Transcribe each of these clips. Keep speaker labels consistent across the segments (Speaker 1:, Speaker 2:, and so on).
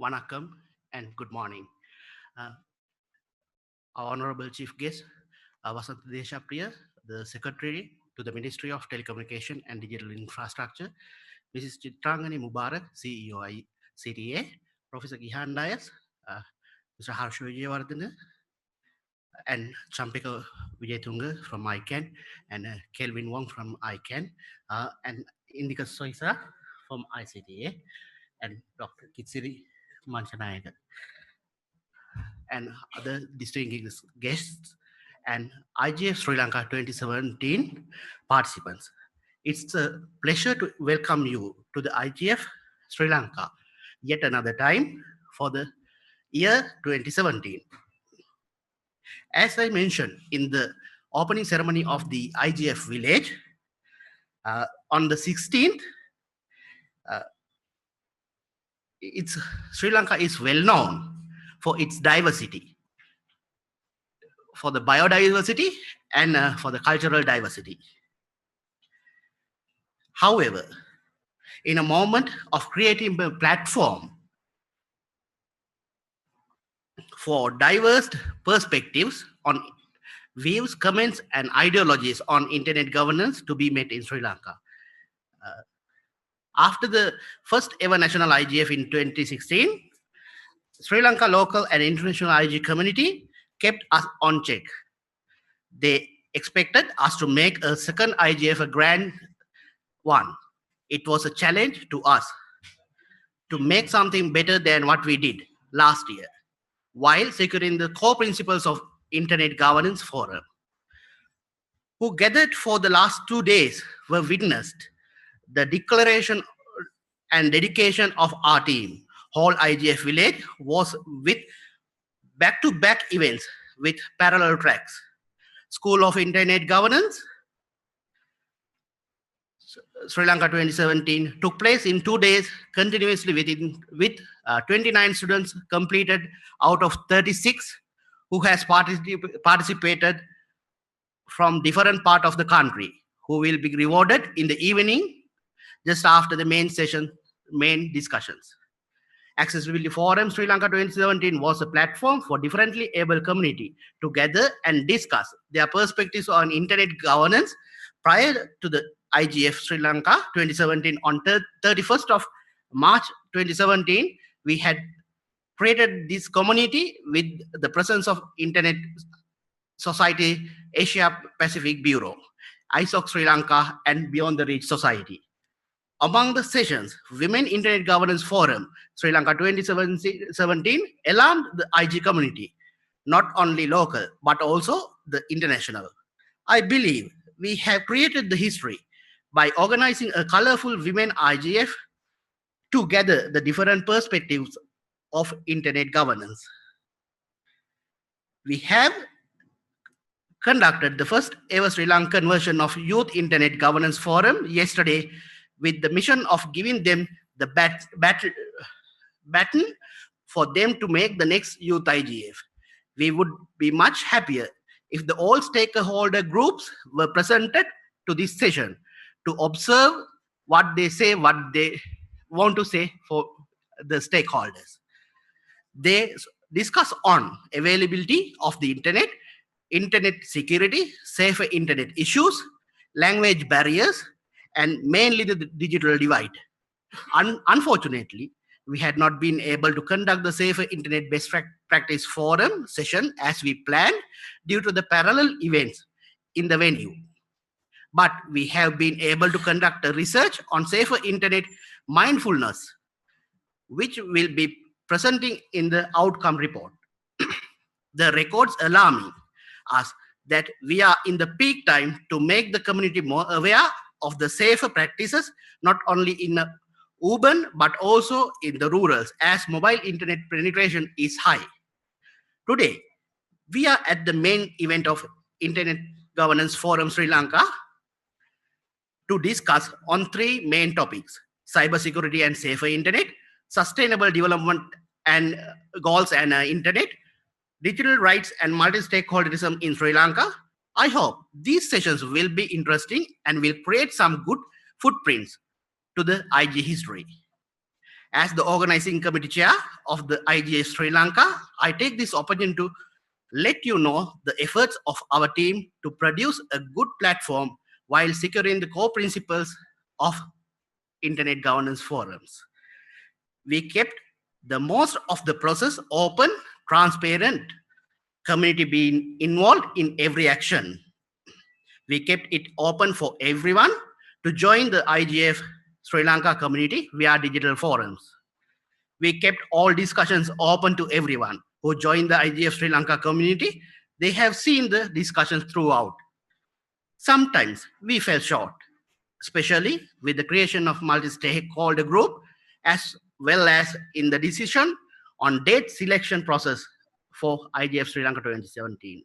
Speaker 1: Vanakkam and good morning. Uh, our Honorable Chief Guest, Wasantha Deshapriya, the Secretary to the Ministry of Telecommunication and Digital Infrastructure, Mrs. Chitrangani Mubarak, CEO CTA, Professor Gihan Dias, Mr. Harsha Wijayathunga, and Champika Wijayathunga from ICANN, and Kelvin Wong from ICANN, and Indika Soisa from ICTA, and Dr. Kitsiri Manchanayake, and other distinguished guests, and IGF Sri Lanka 2017 participants. It's a pleasure to welcome you to the IGF Sri Lanka yet another time for the year 2017. As I mentioned in the opening ceremony of the IGF village, on the 16th, Sri Lanka is well known for its diversity, for the biodiversity and for the cultural diversity. However, in a moment of creating a platform for diverse perspectives on views, comments, and ideologies on internet governance to be met in Sri Lanka. After the first ever national IGF in 2016, Sri Lanka local and international IG community kept us on check. They expected us to make a second IGF a grand one. It was a challenge to us to make something better than what we did last year, while securing the core principles of Internet Governance Forum. Who gathered for the last 2 days were witnessed the declaration and dedication of our team. Whole IGF village was with back-to-back events with parallel tracks. School of Internet Governance, Sri Lanka 2017 took place in 2 days continuously with 29 students completed out of 36 who has participated from different part of the country, who will be rewarded in the evening just after the main discussions. Accessibility Forum Sri Lanka 2017 was a platform for differently able community to gather and discuss their perspectives on internet governance prior to the IGF Sri Lanka 2017. On 31st of March 2017, we had created this community with the presence of Internet Society Asia Pacific Bureau, ISOC Sri Lanka, and Beyond the Reach Society. Among the sessions, Women Internet Governance Forum Sri Lanka 2017 alarmed the IG community, not only local, but also the international. I believe we have created the history by organizing a colorful women IGF to gather the different perspectives of internet governance. We have conducted the first ever Sri Lankan version of Youth Internet Governance Forum yesterday with the mission of giving them the baton for them to make the next Youth IGF. We would be much happier if the all stakeholder groups were presented to this session to observe what they say, what they want to say for the stakeholders. They discuss on availability of the internet, internet security, safer internet issues, language barriers, and mainly the digital divide. Unfortunately, we had not been able to conduct the Safer Internet Best Practice Forum session as we planned due to the parallel events in the venue. But we have been able to conduct a research on safer internet mindfulness, which will be presenting in the outcome report. The records alarming us that we are in the peak time to make the community more aware of the safer practices, not only in the urban, but also in the rurals, as mobile internet penetration is high. Today, we are at the main event of Internet Governance Forum Sri Lanka to discuss on 3 main topics: cybersecurity and safer internet, sustainable development and goals and internet, digital rights and multi-stakeholderism in Sri Lanka. I hope these sessions will be interesting and will create some good footprints to the IG history. As the organizing committee chair of the IGF Sri Lanka, I take this opportunity to let you know the efforts of our team to produce a good platform while securing the core principles of Internet governance forums. We kept the most of the process open, transparent, community being involved in every action. We kept it open for everyone to join the IGF Sri Lanka community via digital forums. We kept all discussions open to everyone who joined the IGF Sri Lanka community. They have seen the discussions throughout. Sometimes we fell short, especially with the creation of multi-stakeholder group, as well as in the decision on date selection process for IGF Sri Lanka 2017.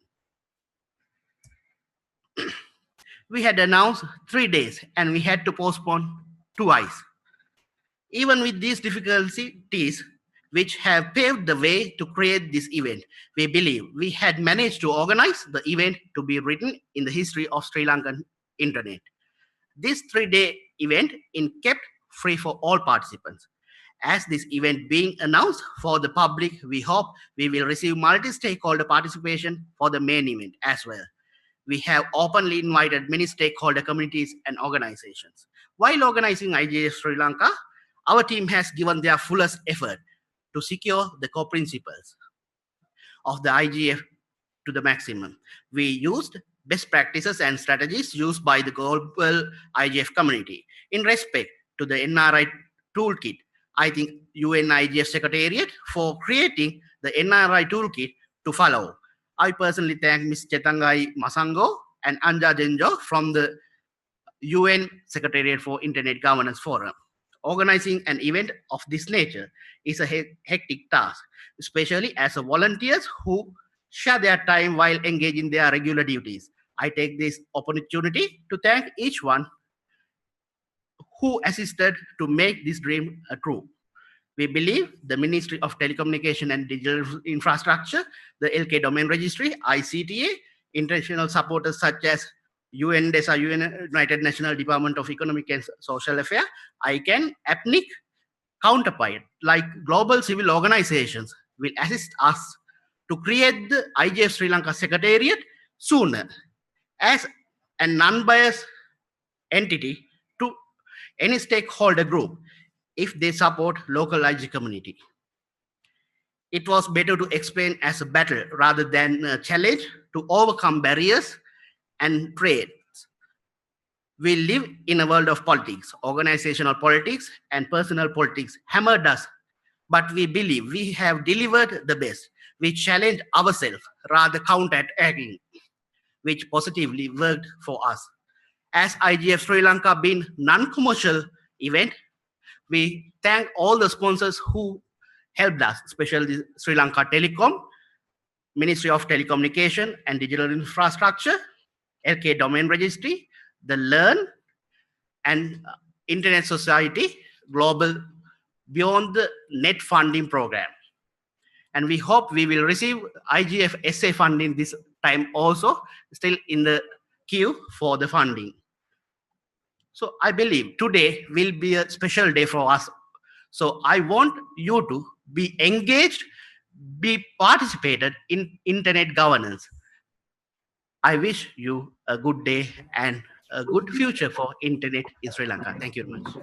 Speaker 1: We had announced 3 days and we had to postpone twice. Even with these difficulties, which have paved the way to create this event, we believe we had managed to organize the event to be written in the history of Sri Lankan internet. This 3-day event is kept free for all participants. As this event being announced for the public, we hope we will receive multi-stakeholder participation for the main event as well. We have openly invited many stakeholder communities and organizations. While organizing IGF Sri Lanka, our team has given their fullest effort to secure the core principles of the IGF to the maximum. We used best practices and strategies used by the global IGF community. In respect to the NRI toolkit, I think UN IGF Secretariat for creating the NRI toolkit to follow. I personally thank Ms. Chengetai Masango and Anja Genjo from the UN Secretariat for Internet Governance Forum. Organizing an event of this nature is a hectic task, especially as volunteers who share their time while engaging their regular duties. I take this opportunity to thank each one who assisted to make this dream true. We believe the Ministry of Telecommunication and Digital Infrastructure, the LK Domain Registry, ICTA, international supporters such as UNDESA, United Nations Department of Economic and Social Affairs, ICANN, APNIC, counterpart, like global civil organizations, will assist us to create the IGF Sri Lanka Secretariat sooner as a non-biased entity to any stakeholder group if they support local IG community. It was better to explain as a battle rather than a challenge to overcome barriers and trade. We live in a world of politics, organizational politics and personal politics hammered us, but we believe we have delivered the best. We challenged ourselves rather counterattacking, which positively worked for us. As IGF Sri Lanka being non-commercial event, we thank all the sponsors who helped us, especially Sri Lanka Telecom, Ministry of Telecommunication and Digital Infrastructure, LK Domain Registry, the Learn, and Internet Society Global Beyond the Net Funding Program. And we hope we will receive IGF SA funding this time also, still in the queue for the funding. So I believe today will be a special day for us. So I want you to be engaged, be participated in internet governance. I wish you a good day and a good future for internet in Sri Lanka. Thank you very much.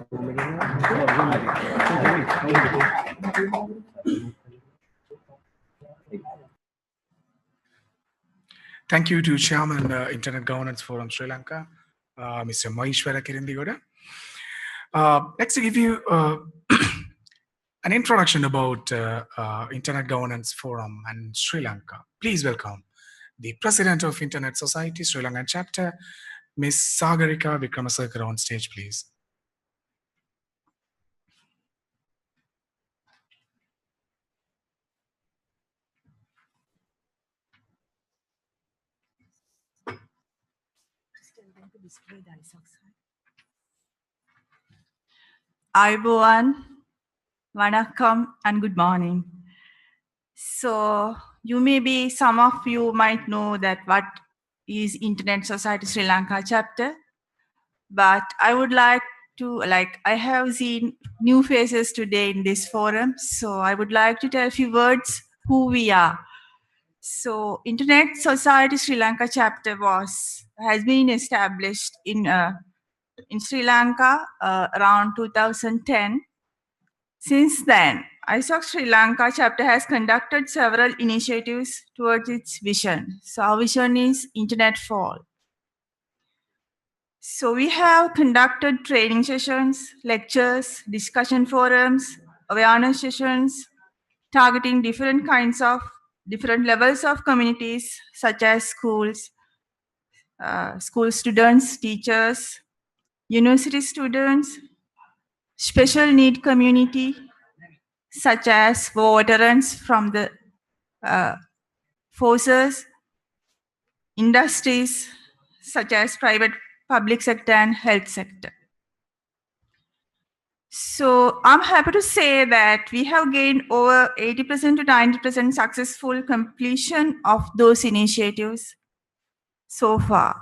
Speaker 2: Thank you to Chairman Internet Governance Forum Sri Lanka, Mr. Maheshwara Kirindigoda. Next, to give you an introduction about Internet Governance Forum and Sri Lanka. Please welcome the President of Internet Society, Sri Lankan Chapter, Ms. Sagarika Wickramasekara on stage, please.
Speaker 3: Ayubowan, Vanakkam, and good morning. So some of you might know that what is Internet Society Sri Lanka chapter, but I would like to, like, I have seen new faces today in this forum, so I would like to tell a few words who we are. So, Internet Society Sri Lanka chapter has been established in Sri Lanka around 2010. Since then, ISOC Sri Lanka chapter has conducted several initiatives towards its vision. So, our vision is Internet for all. So we have conducted training sessions, lectures, discussion forums, awareness sessions, targeting different levels of communities, such as schools, school students, teachers, university students, special need community, such as veterans from the forces, industries, such as private, public sector, and health sector. So I'm happy to say that we have gained over 80% to 90% successful completion of those initiatives so far.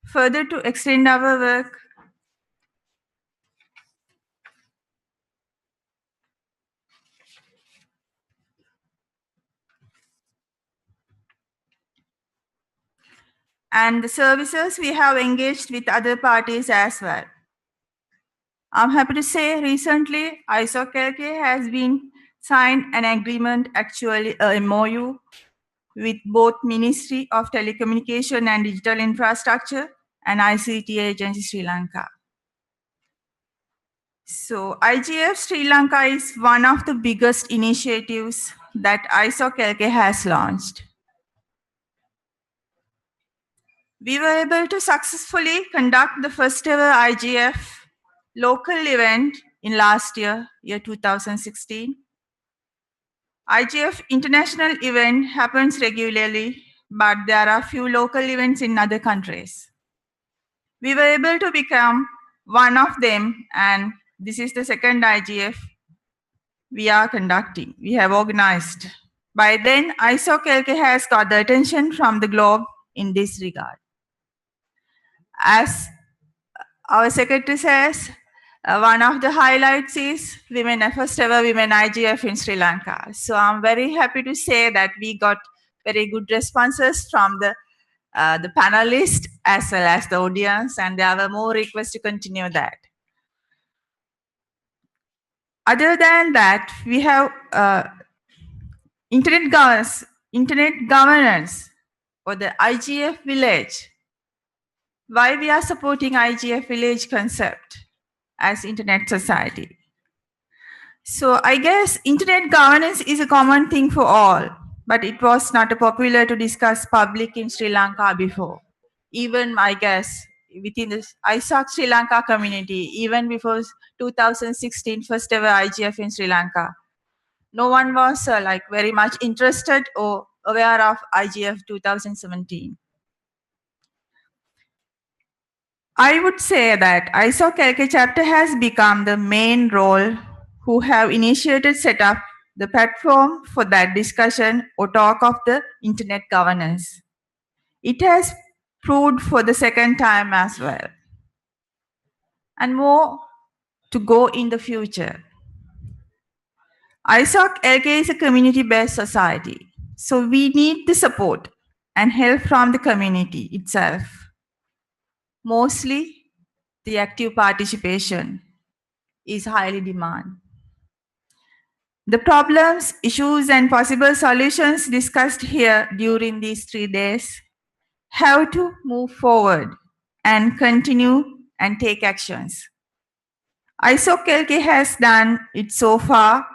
Speaker 3: Further to extend our work, and the services, we have engaged with other parties as well. I'm happy to say recently ISOC LK has been signed an agreement, actually a MOU, with both Ministry of Telecommunication and Digital Infrastructure and ICT Agency Sri Lanka. So IGF Sri Lanka is one of the biggest initiatives that ISOC LK has launched. We were able to successfully conduct the first ever IGF local event in last year 2016. IGF international event happens regularly, but there are few local events in other countries. We were able to become one of them, and this is the second IGF we are conducting, we have organized. By then, ISOC LK has got the attention from the globe in this regard. As our secretary says, one of the highlights is first ever women IGF in Sri Lanka. So I'm very happy to say that we got very good responses from the panelists as well as the audience, and there were more requests to continue that. Other than that, we have internet governance or the IGF village. Why we are supporting IGF village concept as internet society? So I guess internet governance is a common thing for all, but it was not popular to discuss public in Sri Lanka before. Even I guess within the ISOC Sri Lanka community, even before 2016 first ever IGF in Sri Lanka, no one was very much interested or aware of IGF 2017. I would say that ISOC LK chapter has become the main role who have initiated set up the platform for that discussion or talk of the internet governance. It has proved for the second time as well, and more to go in the future. ISOC LK is a community-based society, so we need the support and help from the community itself. Mostly, the active participation is highly demanded. The problems, issues, and possible solutions discussed here during these 3 days have to move forward and continue and take actions. ISOC LK has done it so far,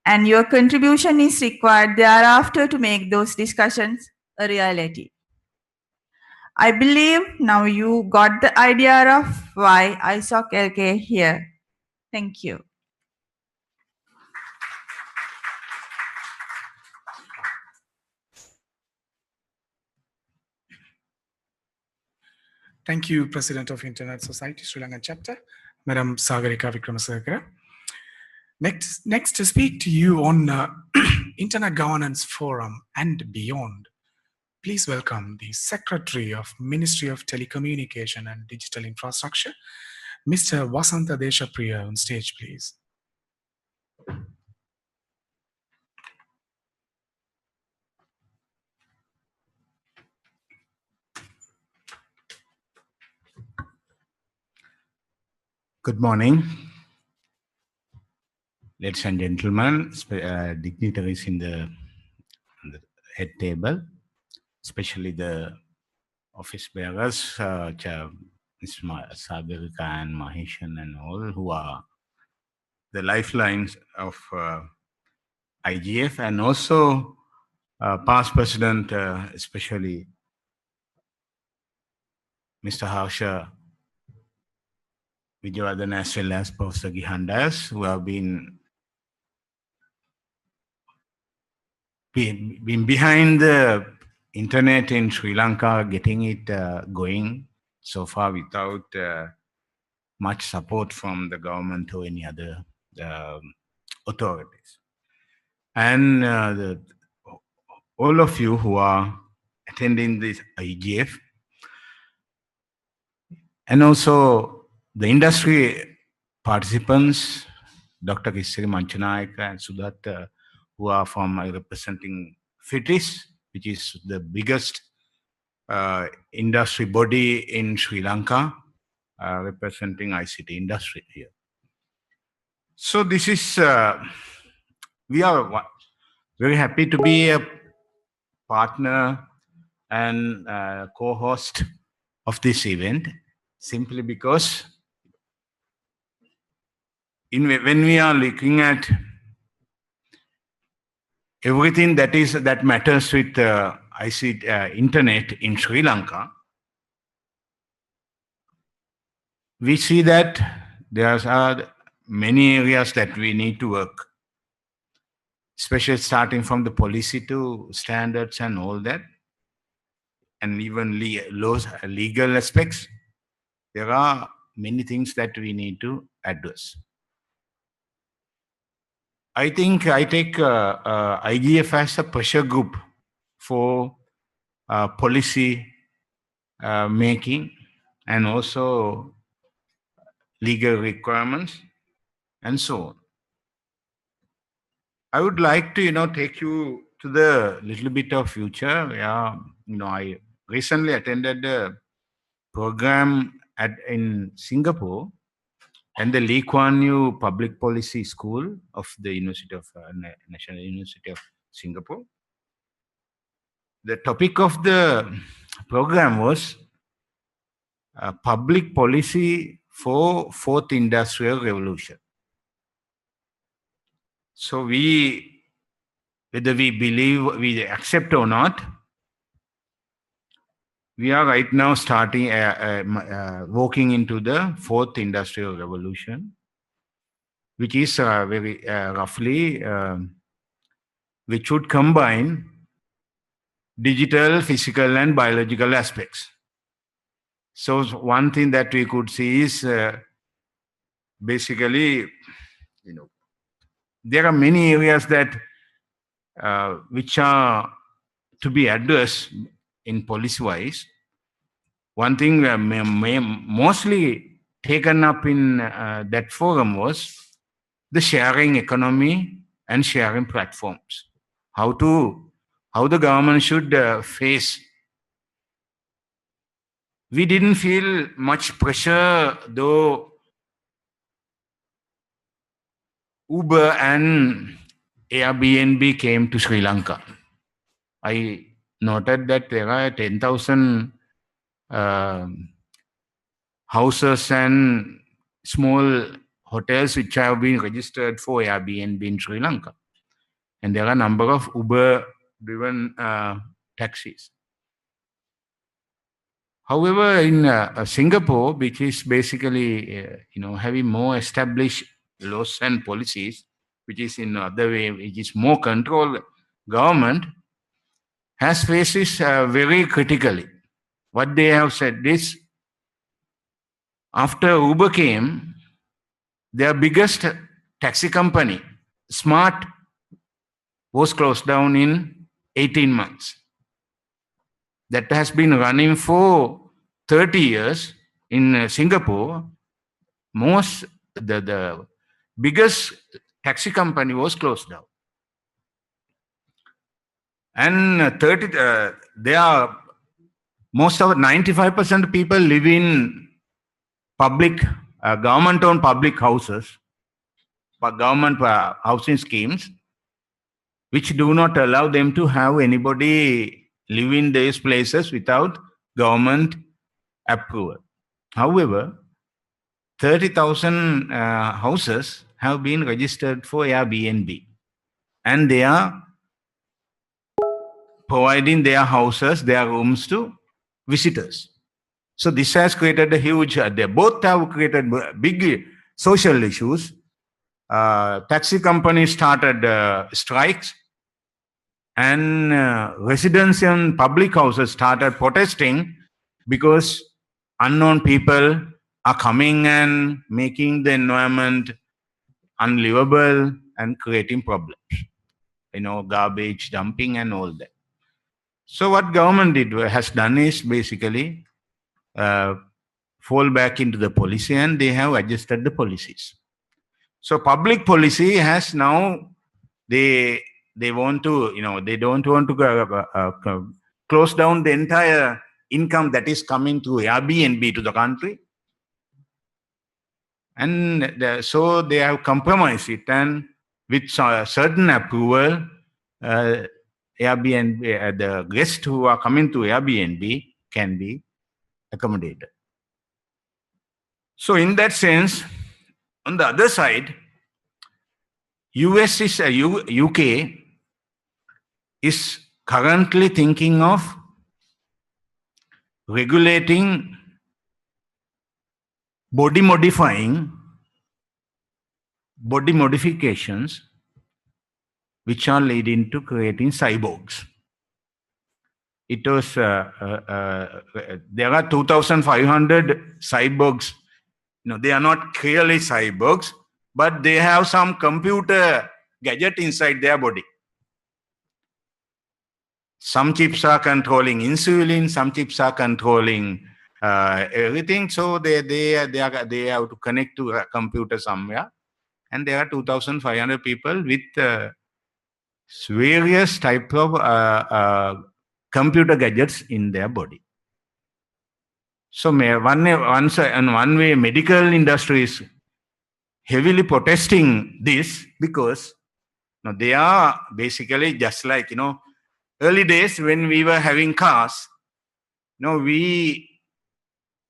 Speaker 3: and your contribution is required thereafter to make those discussions a reality. I believe now you got the idea of why ISOC LK here. Thank you.
Speaker 2: Thank you, President of Internet Society Sri Lankan Chapter, Madam Sagarika Wickramasekara. Next to speak to you on Internet Governance Forum and beyond, please welcome the Secretary of Ministry of Telecommunication and Digital Infrastructure, Mr. Wasantha Deshapriya on stage, please.
Speaker 4: Good morning, ladies and gentlemen, dignitaries on the head table, especially the office bearers, Ms. Sagarika and Mahishan and all who are the lifelines of IGF, and also past president, especially Mr. Harsha Wijayathunga, as well as Professor Gihandas, who have been behind the internet in Sri Lanka, getting it going so far without much support from the government or any other authorities. And all of you who are attending this IGF, and also the industry participants, Dr. Kisiri Manchanayake and Sudat, who are from representing FITIS, which is the biggest industry body in Sri Lanka, representing ICT industry here. So this is, we are very happy to be a partner and co-host of this event, simply because when we are looking at everything that matters with ICT internet in Sri Lanka, we see that there are many areas that we need to work, especially starting from the policy to standards and all that, and even legal aspects. There are many things that we need to address. I think I take IGF as a pressure group for policy making and also legal requirements and so on. I would like to, take you to the little bit of future. I recently attended a program in Singapore and the Lee Kuan Yew Public Policy School of the National University of Singapore. The topic of the program was public policy for fourth industrial revolution. So whether we believe, we accept or not, we are right now starting walking into the fourth industrial revolution, which is very roughly, which would combine digital, physical, and biological aspects. So one thing that we could see is basically, there are many areas that which are to be addressed in policy-wise. One thing mostly taken up in that forum was the sharing economy and sharing platforms. How the government should face. We didn't feel much pressure, though Uber and Airbnb came to Sri Lanka. I noted that there are 10,000 houses and small hotels which have been registered for Airbnb in Sri Lanka. And there are a number of Uber-driven taxis. However, in Singapore, which is basically, having more established laws and policies, which is in other way, which is more controlled government, has faced this very critically. What they have said is, after Uber came, their biggest taxi company, Smart, was closed down in 18 months. That has been running for 30 years in Singapore. the biggest taxi company was closed down. And there are most of 95% of people live in public, government-owned public houses, government housing schemes, which do not allow them to have anybody live in these places without government approval. However, 30,000 houses have been registered for Airbnb, and they are providing their houses, their rooms to visitors. So this has created a huge, they both have created big social issues. Taxi companies started strikes, and residents in public houses started protesting because unknown people are coming and making the environment unlivable and creating problems. Garbage dumping and all that. So what government has done is basically fall back into the policy, and they have adjusted the policies. So public policy has now, they want to, they don't want to close down the entire income that is coming to Airbnb to the country. And so they have compromised it, and with certain approval, Airbnb, the guests who are coming to Airbnb can be accommodated. So in that sense, on the other side, UK is currently thinking of regulating body modifications which are leading to creating cyborgs. It was there are 2,500 cyborgs. They are not clearly cyborgs, but they have some computer gadget inside their body. Some chips are controlling insulin, some chips are controlling everything. So they have to connect to a computer somewhere. And there are 2,500 people with various types of computer gadgets in their body. So one way, medical industry is heavily protesting this, because they are basically just like, early days when we were having cars,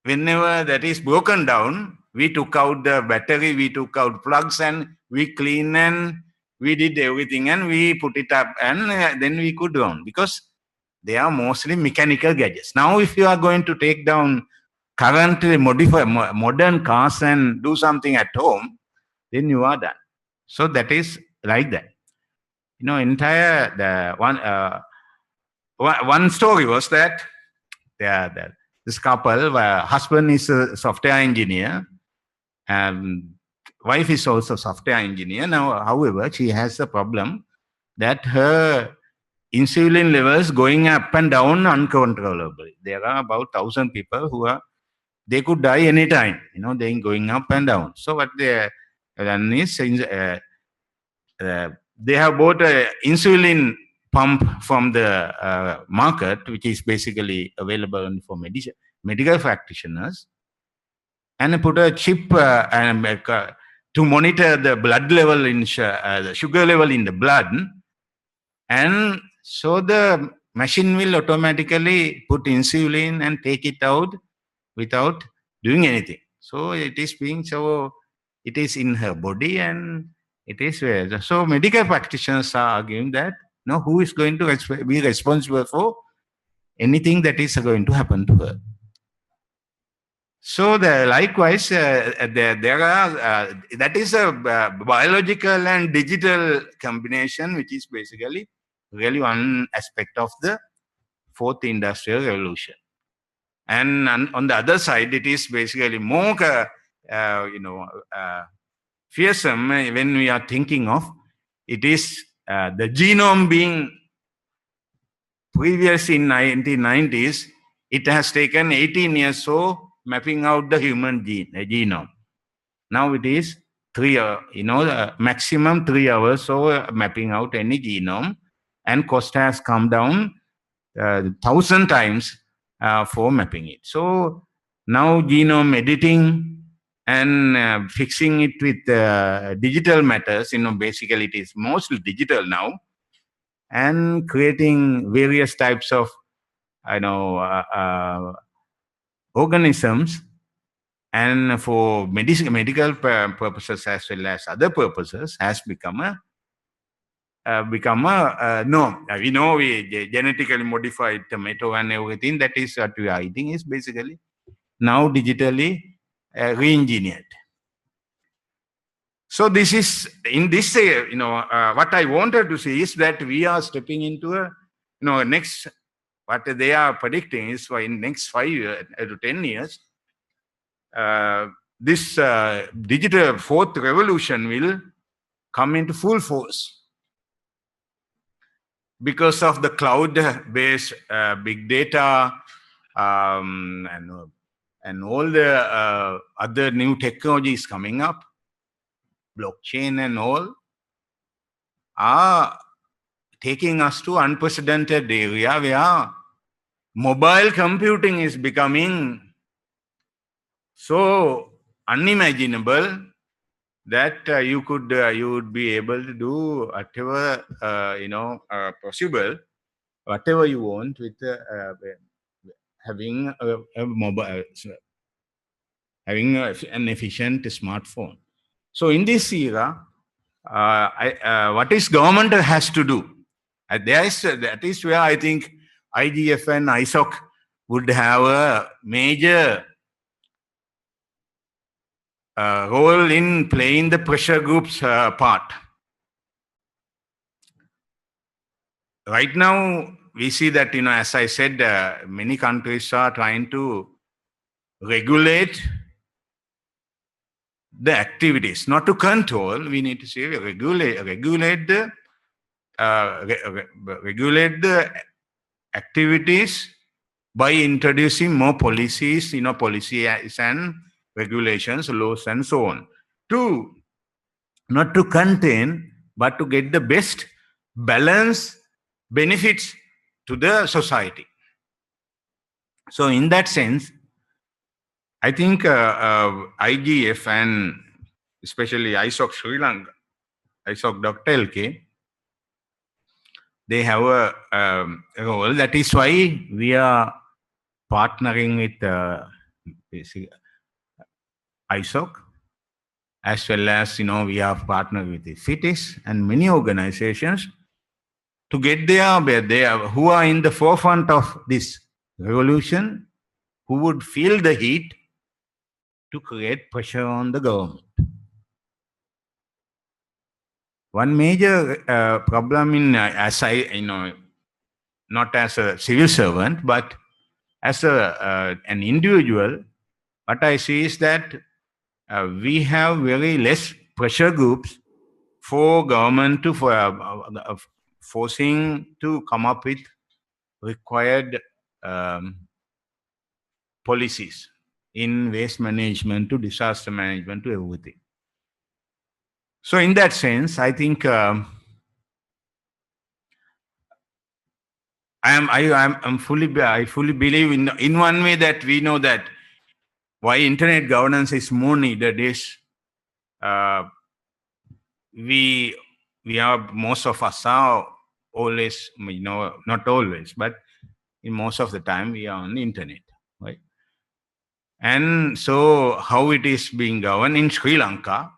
Speaker 4: whenever that is broken down, we took out the battery, we took out plugs, and we clean, and we did everything, and we put it up, and then we could run, because they are mostly mechanical gadgets. Now, if you are going to take down currently modern cars and do something at home, then you are done. So that is like that. One story was that this couple, husband is a software engineer, and wife is also a software engineer. Now, however, she has a problem that her insulin levels going up and down uncontrollably. There are about 1,000 people they could die anytime, they're going up and down. So what they have done is, they have bought an insulin pump from the market, which is basically available for medical practitioners, and put a chip to monitor the blood level the sugar level in the blood. And so the machine will automatically put insulin and take it out without doing anything. So it is in her body, and it is where. So medical practitioners are arguing that who is going to be responsible for anything that is going to happen to her. So likewise, there are that is a biological and digital combination, which is basically really one aspect of the fourth industrial revolution. And on the other side, it is basically more fearsome when we are thinking of it is the genome being previous in 1990s. It has taken 18 years so mapping out the human genome. Now it is 3 hours, maximum 3 hours for mapping out any genome, and cost has come down 1,000 times for mapping it. So now genome editing and fixing it with digital matters, basically it is mostly digital now, and creating various types of, organisms, and for medical purposes as well as other purposes, has become a norm. We know we genetically modified tomato and everything that is what we are eating is basically now digitally re-engineered. So this is in this what I wanted to say is that we are stepping into a next, what they are predicting is for in next 5 years to 10 years, this digital fourth revolution will come into full force because of the cloud-based big data and all the other new technologies coming up, blockchain and all, are taking us to unprecedented area where mobile computing is becoming so unimaginable that you would be able to do whatever possible, whatever you want with having a mobile, having an efficient smartphone. So in this era, what is government has to do? That is where I think IGF and ISOC would have a major role in playing the pressure groups part. Right now, we see that, as I said, many countries are trying to regulate the activities, not to control. We need to say regulate the activities by introducing more policies, policies and regulations, laws, and so on, to not to contain, but to get the best balance benefits to the society. So in that sense, I think IGF and especially ISOC Sri Lanka, ISOC Dr. LK, they have a role. That is why we are partnering with ISOC, as well as, we are partnered with the cities and many organizations to get there, who are in the forefront of this revolution, who would feel the heat to create pressure on the government. One major problem as I, not as a civil servant, but as an individual, what I see is that we have very less pressure groups for government to forcing to come up with required policies in waste management to disaster management to everything. So in that sense, I think I fully believe in one way that we know that why internet governance is more needed is we are, most of us are always, not always, but in most of the time we are on the internet, right? And so how it is being governed in Sri Lanka,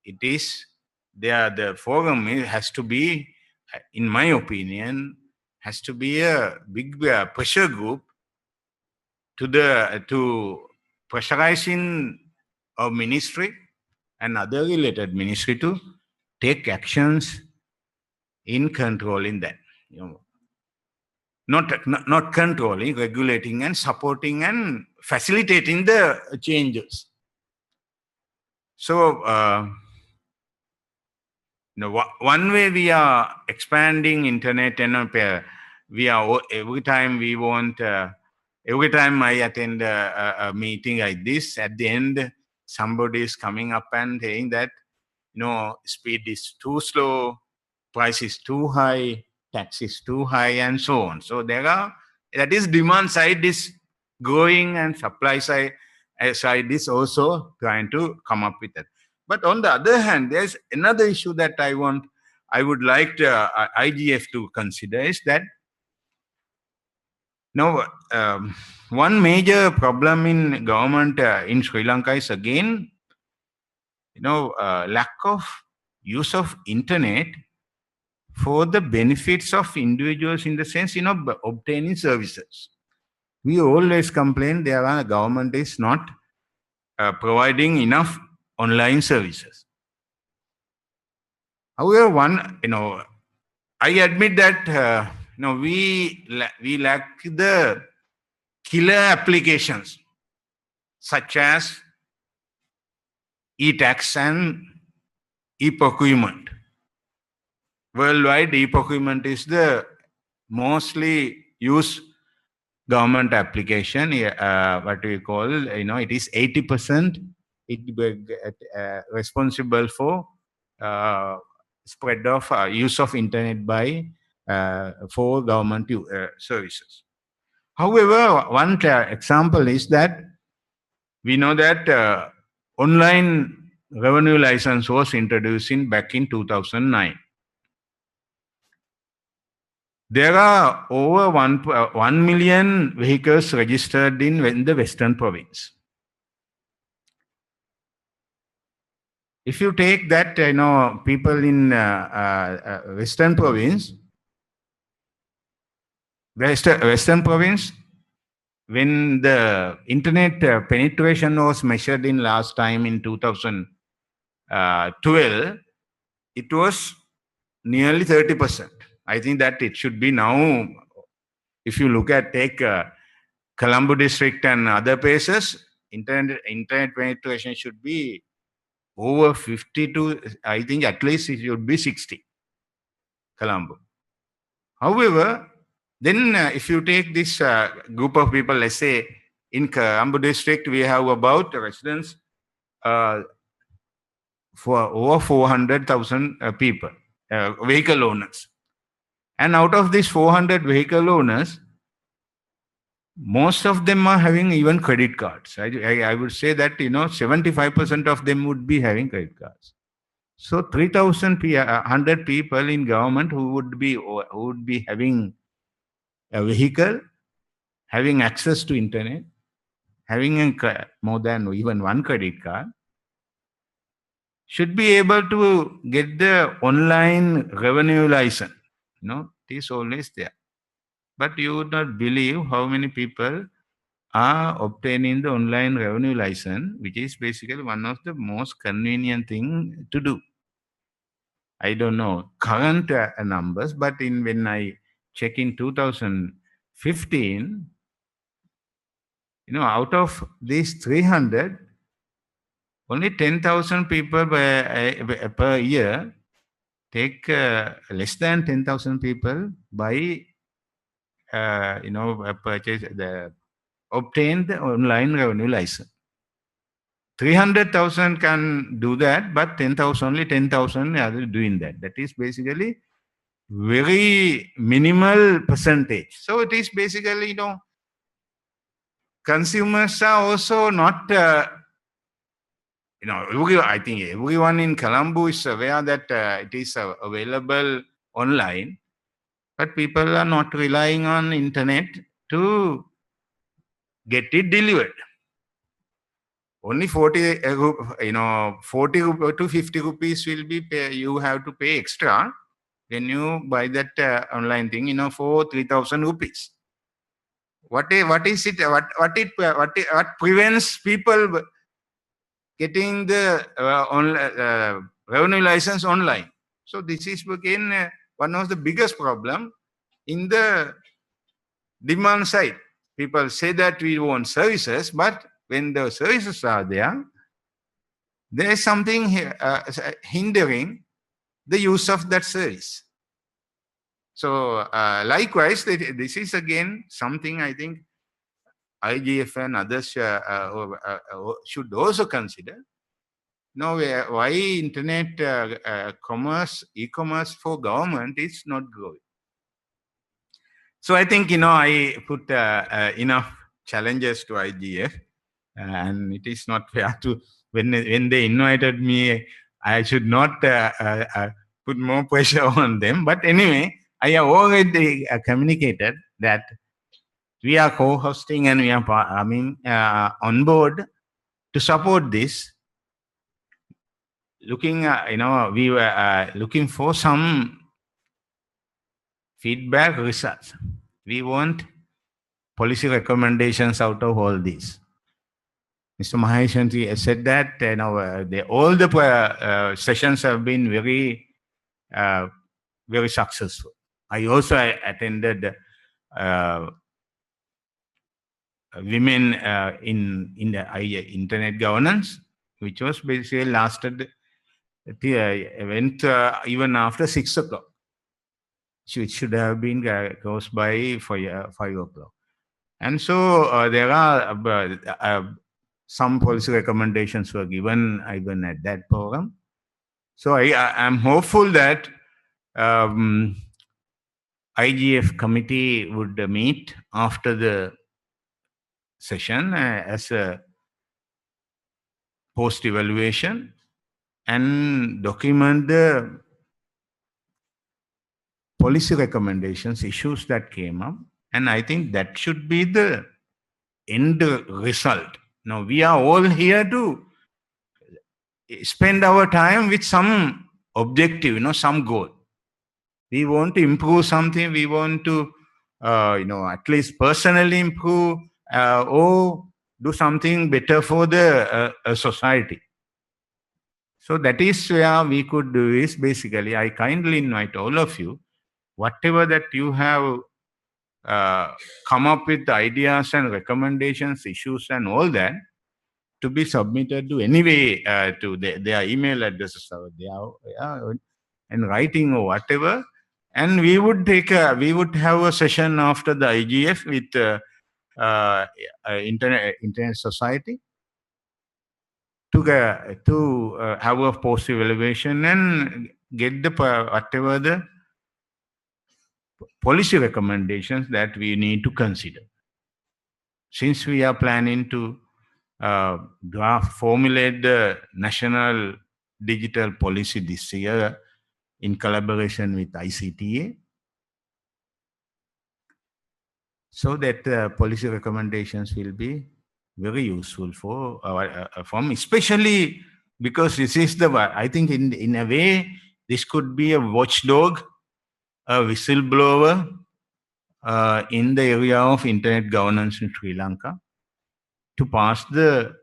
Speaker 4: it is there. The forum has to be, in my opinion, has to be a big pressure group to pressurizing our ministry and other related ministry to take actions in controlling that. Not controlling, regulating and supporting and facilitating the changes. So, one way we are expanding internet, and we are every time we want. Every time I attend a meeting like this, at the end somebody is coming up and saying that, speed is too slow, price is too high, tax is too high, and so on. So that is demand side is growing, and supply side is also trying to come up with it. But on the other hand, there's another issue that I would like IGF to consider is that one major problem in government in Sri Lanka is again, lack of use of internet for the benefits of individuals in the sense, obtaining services. We always complain the government is not providing enough online services. However, I admit that, we lack the killer applications such as e-tax and e-procurement. Worldwide, e-procurement is the mostly used government application. What we call, it is 80%. Responsible for spread of use of internet by for government services. However, one example is that we know that online revenue license was introduced back in 2009. There are over 1 million vehicles registered in the Western province. If you take that, people in Western province, when the internet penetration was measured in last time in 2012, it was nearly 30%. I think that it should be now, if you take Colombo district and other places, internet penetration should be over 50 to, I think at least it should be 60, Colombo. However, then if you take this group of people, let's say in Colombo district, we have about residents for over 400,000 people, vehicle owners. And out of these 400 vehicle owners, most of them are having even credit cards. I would say that 75% of them would be having credit cards. So 3,100 people in government who would be having a vehicle, having access to internet, having more than even one credit card, should be able to get the online revenue license. It is always there. But you would not believe how many people are obtaining the online revenue license, which is basically one of the most convenient thing to do. I don't know current numbers, but when I check in 2015, out of these 300, only 10,000 people per year take less than 10,000 people buy, purchase obtain the online revenue license. 300,000 can do that, but only 10,000 are doing that. That is basically very minimal percentage. So it is basically, consumers are also not, I think everyone in Colombo is aware that it is available online, but people are not relying on internet to get it delivered. Only 40 to 50 rupees will be you have to pay extra when you buy that online thing, for 3,000 rupees. What is it? What prevents people getting the revenue license online? So this is again one of the biggest problem in the demand side. People say that we want services, but when the services are there is something hindering the use of that service. So likewise, this is again something I think IGF and others should also consider. Now, why internet commerce, e-commerce for government is not growing? So I think, I put enough challenges to IGF, and it is not fair to, when they invited me, I should not put more pressure on them. But anyway, I have already communicated that we are co-hosting and we are on board to support this. Looking, we were looking for some feedback results. We want policy recommendations out of all this. Mr. Maheshanti said that all the sessions have been very, very successful. I also attended women in the internet governance, which was basically lasted. Went even after 6 o'clock. It should have been closed by 5 o'clock. And so there are some policy recommendations were given even at that program. So I am hopeful that IGF committee would meet after the session as a post-evaluation and document the policy recommendations, issues that came up. And I think that should be the end result. Now, we are all here to spend our time with some objective, some goal. We want to improve something. We want to, at least personally improve or do something better for the society. So that is where we could do is basically, I kindly invite all of you, whatever that you have come up with ideas and recommendations, issues and all that, to be submitted to anyway to their email addresses and writing or whatever. And we would have a session after the IGF with Internet Society to have a post evaluation and get the whatever the policy recommendations that we need to consider. Since we are planning to formulate the national digital policy this year in collaboration with ICTA, so that policy recommendations will be very useful for our firm, especially because this is I think in a way, this could be a watchdog, a whistleblower in the area of internet governance in Sri Lanka to pass the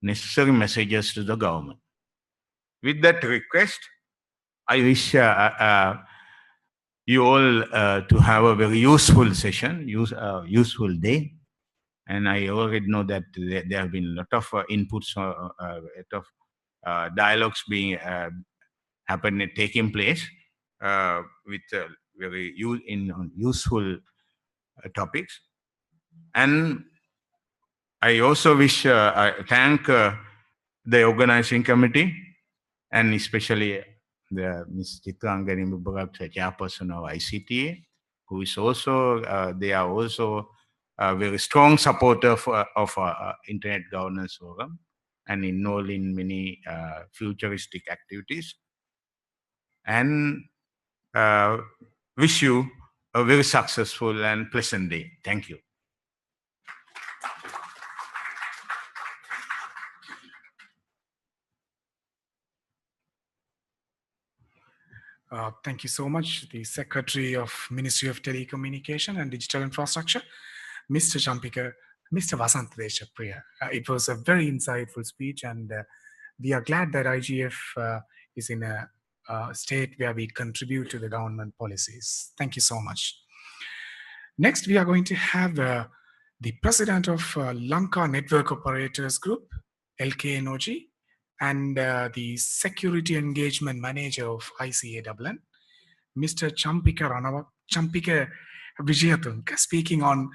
Speaker 4: necessary messages to the government. With that request, I wish you all to have a very useful session, useful day. And I already know that there have been a lot of inputs, a lot of dialogues being taking place with very useful topics. And I also wish I thank the organizing committee and especially the Ms. Chitrangani Mubarak, chairperson of ICTA, who is also they are also a very strong supporter of Internet Governance Forum and involved in many futuristic activities. And wish you a very successful and pleasant day. Thank you.
Speaker 2: Thank you so much, the Secretary of Ministry of Telecommunication and Digital Infrastructure, Mr. Champika, Mr. Wasantha Deshapriya. It was a very insightful speech, and we are glad that IGF is in a state where we contribute to the government policies. Thank you so much. Next, we are going to have the President of Lanka Network Operators Group, LKNOG, and the Security Engagement Manager of ICAWN, Mr. Champika Wijayathunga, speaking on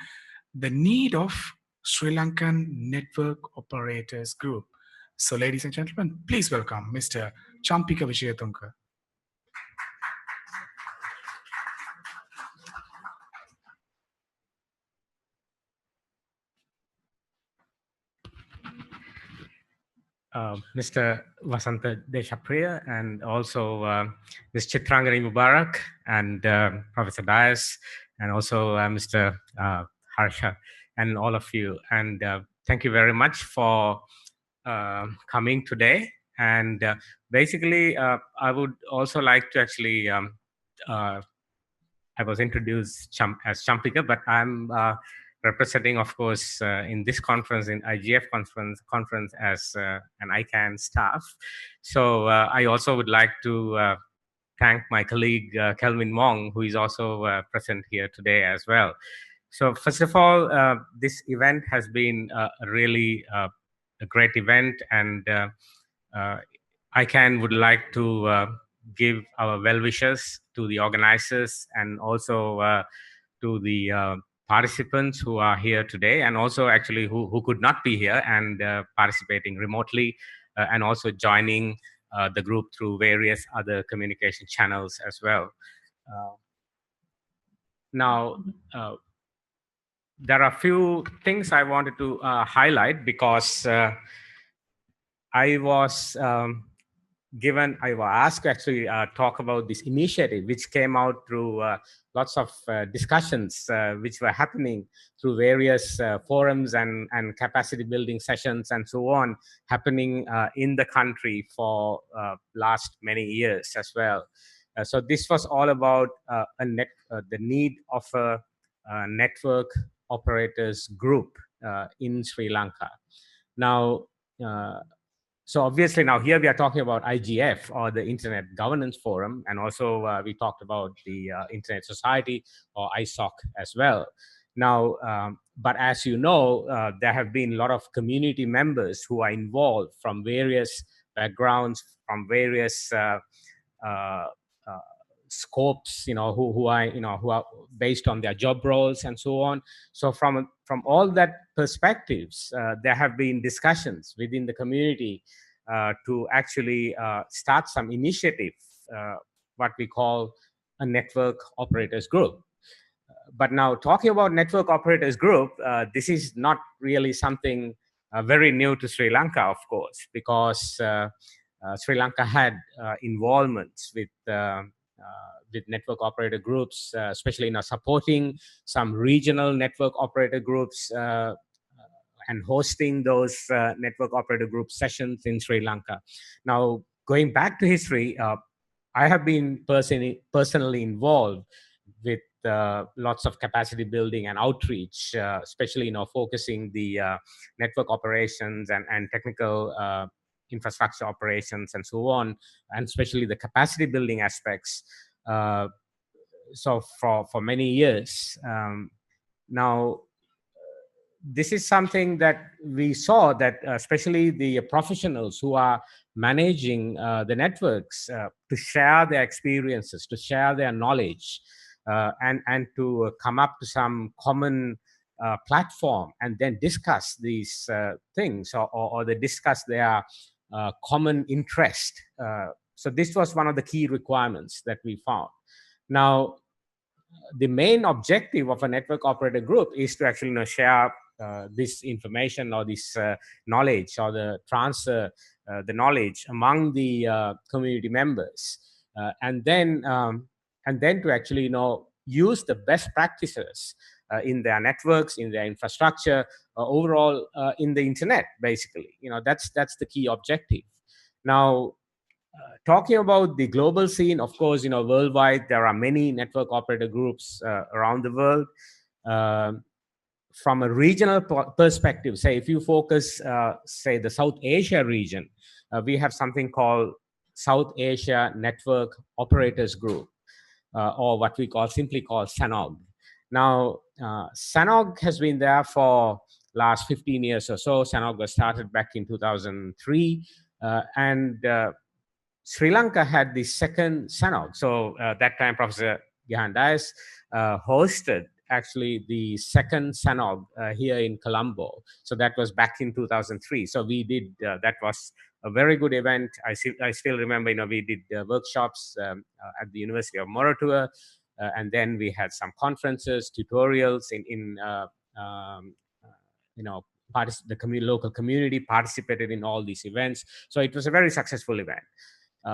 Speaker 2: the need of Sri Lankan Network Operators Group. So, ladies and gentlemen, please welcome Mr. Champika Wijayathunga.
Speaker 5: Mr. Wasantha Deshapriya, and also Ms. Chitrangani Mubarak, and Professor Dias, and also Mr. Harsha, and all of you. And thank you very much for coming today. And basically, I would also like to actually, I was introduced as Champika, but I'm representing, of course, in this conference, in IGF conference as an ICANN staff. So I also would like to thank my colleague Kelvin Wong, who is also present here today as well. So first of all, this event has been really a great event, and ICANN would like to give our well wishes to the organizers and also to the participants who are here today, and also actually who could not be here and participating remotely, and also joining the group through various other communication channels as well. Now, there are a few things I wanted to highlight, because I was I was asked to actually talk about this initiative, which came out through lots of discussions which were happening through various forums and capacity building sessions and so on, happening in the country for last many years as well. So this was all about the need of a network operators group in Sri Lanka. Now, so obviously now here we are talking about IGF, or the Internet Governance Forum, and also we talked about the Internet Society, or ISOC, as well. Now, but as you know, there have been a lot of community members who are involved from various backgrounds, from various scopes, who are based on their job roles and so on. So from all that perspectives, there have been discussions within the community to actually start some initiative, what we call a network operators group. But now, talking about network operators group, this is not really something very new to Sri Lanka, of course, because Sri Lanka had involvements with network operator groups, especially supporting some regional network operator groups and hosting those network operator group sessions in Sri Lanka. Now, going back to history, I have been personally involved with lots of capacity building and outreach, especially focusing the network operations and technical infrastructure operations and so on, and especially the capacity building aspects. So for many years now, this is something that we saw, that especially the professionals who are managing the networks to share their experiences, to share their knowledge, and to come up to some common platform, and then discuss these things, or they discuss their common interest. So this was one of the key requirements that we found. Now, the main objective of a network operator group is to actually share this information, or this knowledge, or the transfer the knowledge among the community members, and then to actually use the best practices in their networks, in their infrastructure, overall in the internet. Basically, that's the key objective. Now, talking about the global scene, of course, worldwide, there are many network operator groups around the world. From a regional perspective, say if you focus, say the South Asia region, we have something called South Asia Network Operators Group, or what we simply call SANOG. Now, SANOG has been there for last 15 years or so. SANOG was started back in 2003, and Sri Lanka had the second SANOG. So that time, Professor Dias hosted actually the second SANOG here in Colombo. So that was back in 2003. So we did, that was a very good event. I still remember, we did workshops at the University of Moratuwa, and then we had some conferences, tutorials the local community participated in all these events. So it was a very successful event.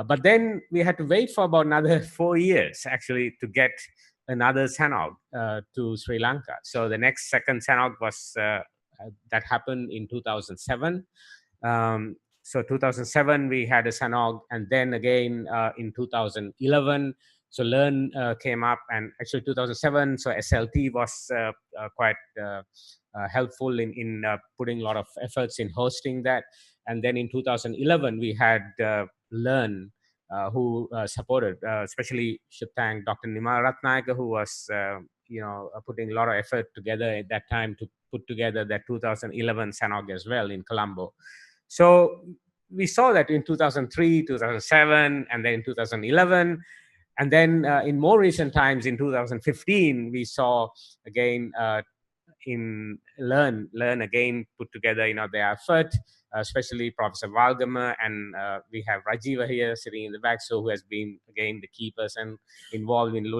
Speaker 5: But then we had to wait for about another 4 years actually to get another SANOG to Sri Lanka. So the next second SANOG was that happened in 2007. So 2007 we had a SANOG, and then again in 2011. So Learn came up, and actually 2007. So SLT was quite helpful in putting a lot of efforts in hosting that. And then in 2011 we had Learn, who supported, especially should thank Dr. Nima Ratnayaka, who was putting a lot of effort together at that time to put together that 2011 SANOG as well in Colombo. So we saw that in 2003, 2007, and then in 2011. And then in more recent times, in 2015, we saw again in Learn again put together, their effort, especially Professor Valgama, and we have Rajiva here sitting in the back, so who has been again the key person involved in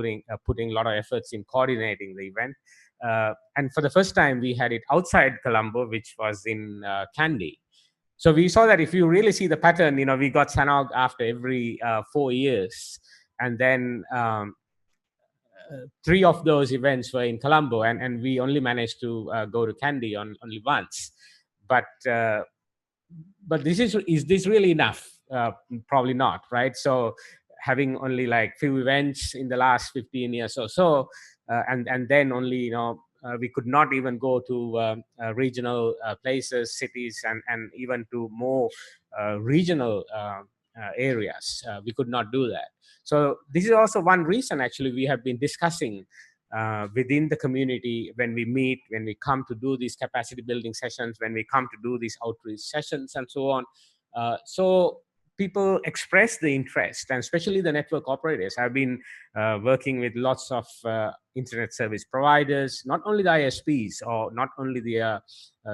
Speaker 5: putting a lot of efforts in coordinating the event. And for the first time, we had it outside Colombo, which was in Kandy. So we saw that if you really see the pattern, we got SANOG after every 4 years, and then 3 of those events were in Colombo, and we only managed to go to Kandy only once. But is this really enough? Probably not, right? So having only like few events in the last 15 years or so, and then only we could not even go to regional places, cities, and even to more regional areas. We could not do that. So this is also one reason actually we have been discussing within the community when we meet, when we come to do these capacity building sessions, when we come to do these outreach sessions and so on. So people express the interest, and especially the network operators. I've been working with lots of internet service providers, not only the ISPs or not only the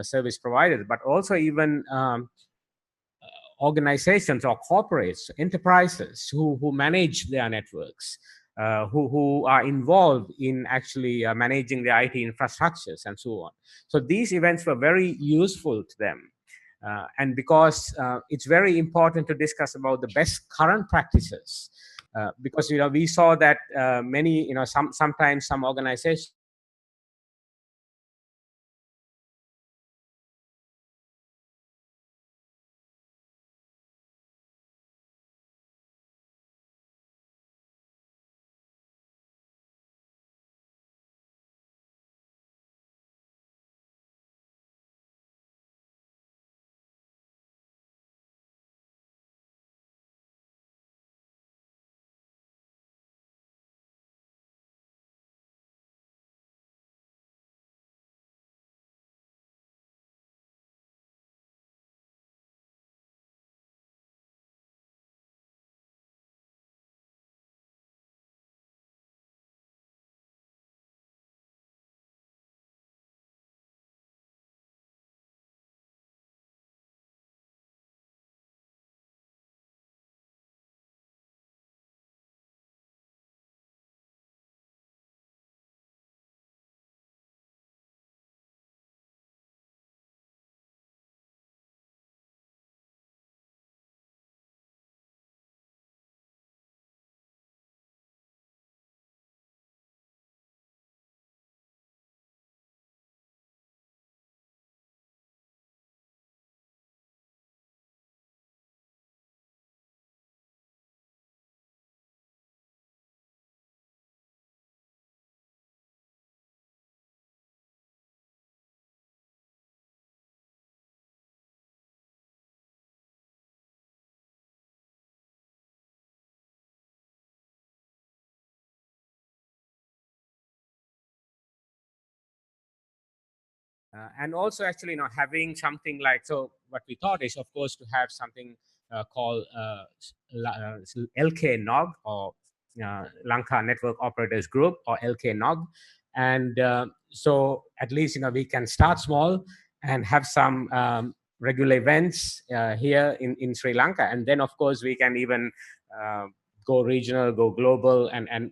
Speaker 5: service providers, but also even organizations or corporates, enterprises who manage their networks, who are involved in actually managing the IT infrastructures and so on. So these events were very useful to them. And because it's very important to discuss about the best current practices, because we saw that many, sometimes some organizations and also actually having something like, so what we thought is of course to have something called LKNOG, or Lanka Network Operators Group, or LKNOG, And so at least, we can start small and have some regular events here in Sri Lanka. And then, of course, we can even go regional, go global, and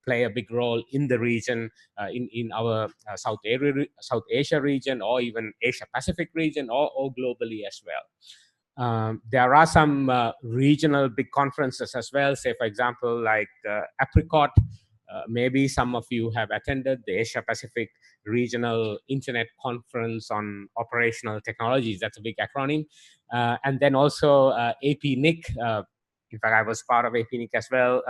Speaker 5: play a big role in the region, in our South Asia region, or even Asia Pacific region, or globally as well. There are some regional big conferences as well, say, for example, like APNIC. Maybe some of you have attended the Asia Pacific Regional Internet Conference on Operational Technologies. That's a big acronym. And then also APNIC. In fact, I was part of APNIC as well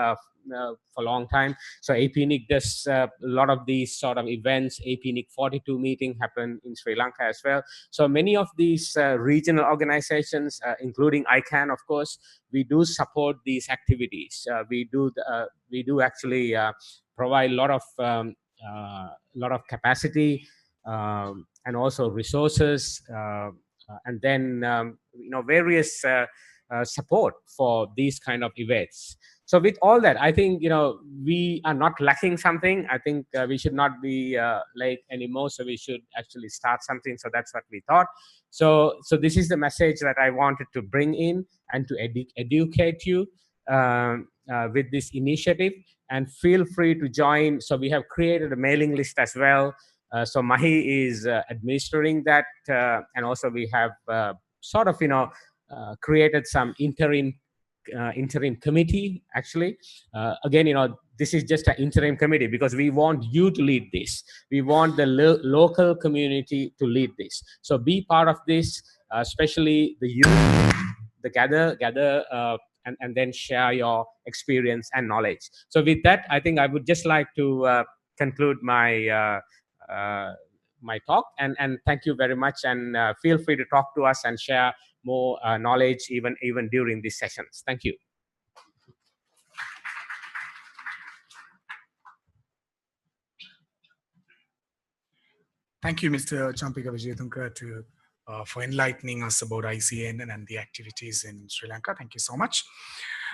Speaker 5: for a long time. So APNIC does a lot of these sort of events. APNIC 42 meeting happened in Sri Lanka as well. So many of these regional organizations, including ICANN, of course, we do support these activities. We do actually provide a lot of capacity and also resources, and then various support for these kind of events. So with all that, I think we are not lacking something. I think we should not be late anymore. So we should actually start something. So that's what we thought. So this is the message that I wanted to bring in and to educate you with this initiative. And feel free to join. So we have created a mailing list as well. So Mahi is administering that, and also we have sort of created some interim committee. Actually, again, this is just an interim committee because we want you to lead this. We want the local community to lead this. So be part of this, especially the youth. The gather, and then share your experience and knowledge. So with that, I think I would just like to conclude my my talk, and thank you very much, and feel free to talk to us and share more knowledge even during these sessions. Thank you.
Speaker 2: Thank you, Mr. Champika Wijayathunga, for enlightening us about ICN and the activities in Sri Lanka. Thank you so much.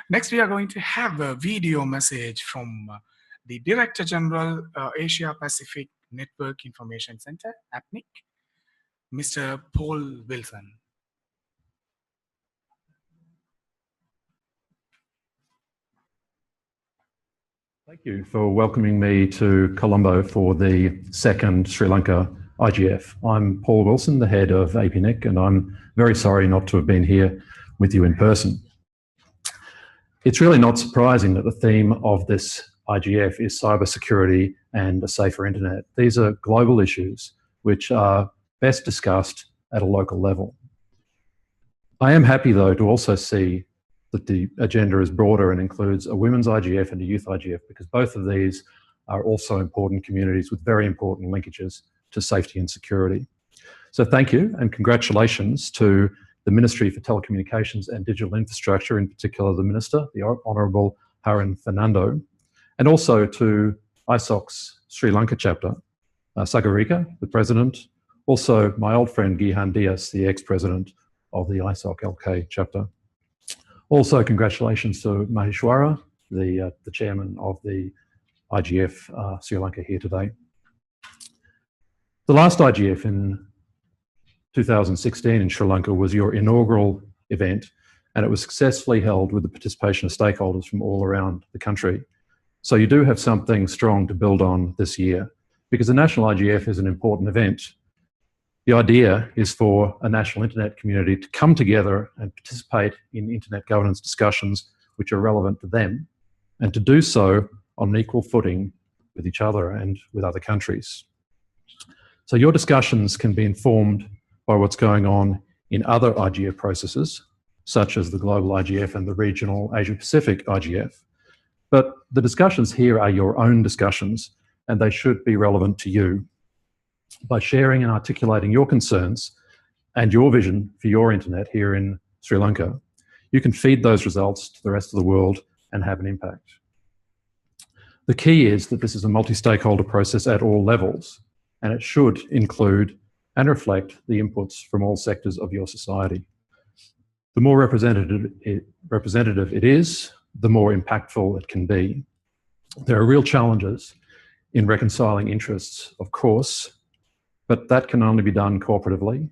Speaker 2: Next, we are going to have a video message from the Director General, Asia Pacific Network Information Center, APNIC, Mr. Paul Wilson.
Speaker 6: Thank you for welcoming me to Colombo for the second Sri Lanka IGF. I'm Paul Wilson, the head of APNIC, and I'm very sorry not to have been here with you in person. It's really not surprising that the theme of this IGF is cybersecurity and a safer internet. These are global issues which are best discussed at a local level. I am happy, though, to also see that the agenda is broader and includes a women's IGF and a youth IGF, because both of these are also important communities with very important linkages to safety and security. So thank you, and congratulations to the Ministry for Telecommunications and Digital Infrastructure, in particular the Minister, the Honourable Haran Fernando, and also to ISOC's Sri Lanka chapter, Sagarika, the President, also my old friend Gihan Dias, the ex-President of the ISOC LK chapter. Also, congratulations to Maheshwara, the Chairman of the IGF Sri Lanka here today. The last IGF in 2016 in Sri Lanka was your inaugural event, and it was successfully held with the participation of stakeholders from all around the country. So you do have something strong to build on this year, because the National IGF is an important event. The idea is for a national internet community to come together and participate in internet governance discussions which are relevant to them, and to do so on an equal footing with each other and with other countries. So your discussions can be informed by what's going on in other IGF processes, such as the global IGF and the regional Asia-Pacific IGF. But the discussions here are your own discussions, and they should be relevant to you. By sharing and articulating your concerns and your vision for your internet here in Sri Lanka, you can feed those results to the rest of the world and have an impact. The key is that this is a multi-stakeholder process at all levels, and it should include and reflect the inputs from all sectors of your society. The more representative it is, the more impactful it can be. There are real challenges in reconciling interests, of course, but that can only be done cooperatively.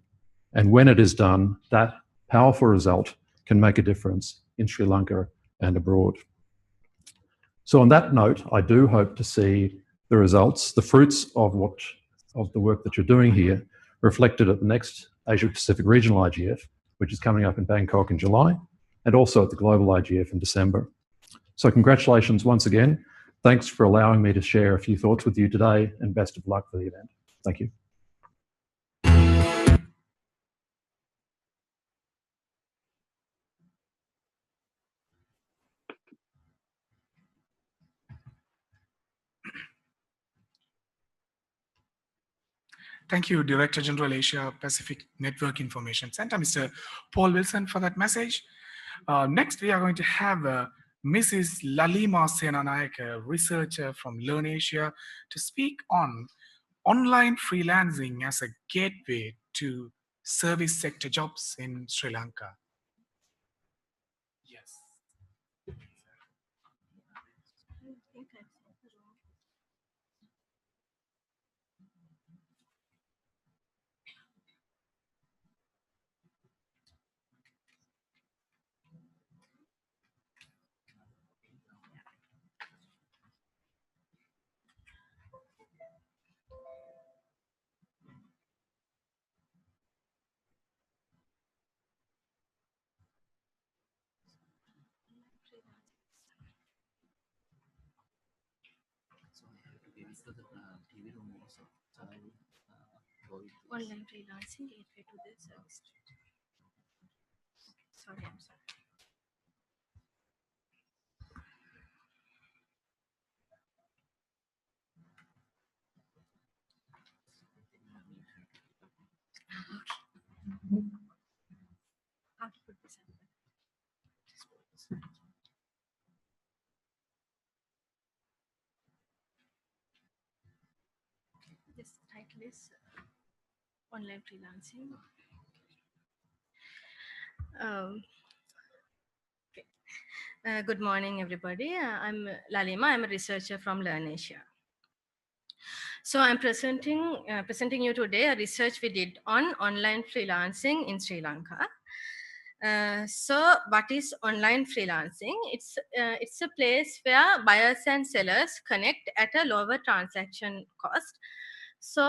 Speaker 6: And when it is done, that powerful result can make a difference in Sri Lanka and abroad. So on that note, I do hope to see the results, the fruits of the work that you're doing here, reflected at the next Asia Pacific Regional IGF, which is coming up in Bangkok in July, and also at the Global IGF in December. So congratulations once again. Thanks for allowing me to share a few thoughts with you today, and best of luck for the event. Thank you.
Speaker 2: Thank you, Director General Asia Pacific Network Information Center, Mr. Paul Wilson, for that message. Next, we are going to have Mrs. Laleema Senanayake, a researcher from Learn Asia, to speak on online freelancing as a gateway to service sector jobs in Sri Lanka. Yes.
Speaker 7: Online freelancing gateway to the service. Sorry, I'm sorry. How to put this in? This title is online freelancing. Good morning, everybody. I'm Laleema. I'm a researcher from Learn Asia. So I'm presenting you today a research we did on online freelancing in Sri Lanka. So what is online freelancing? It's a place where buyers and sellers connect at a lower transaction cost. So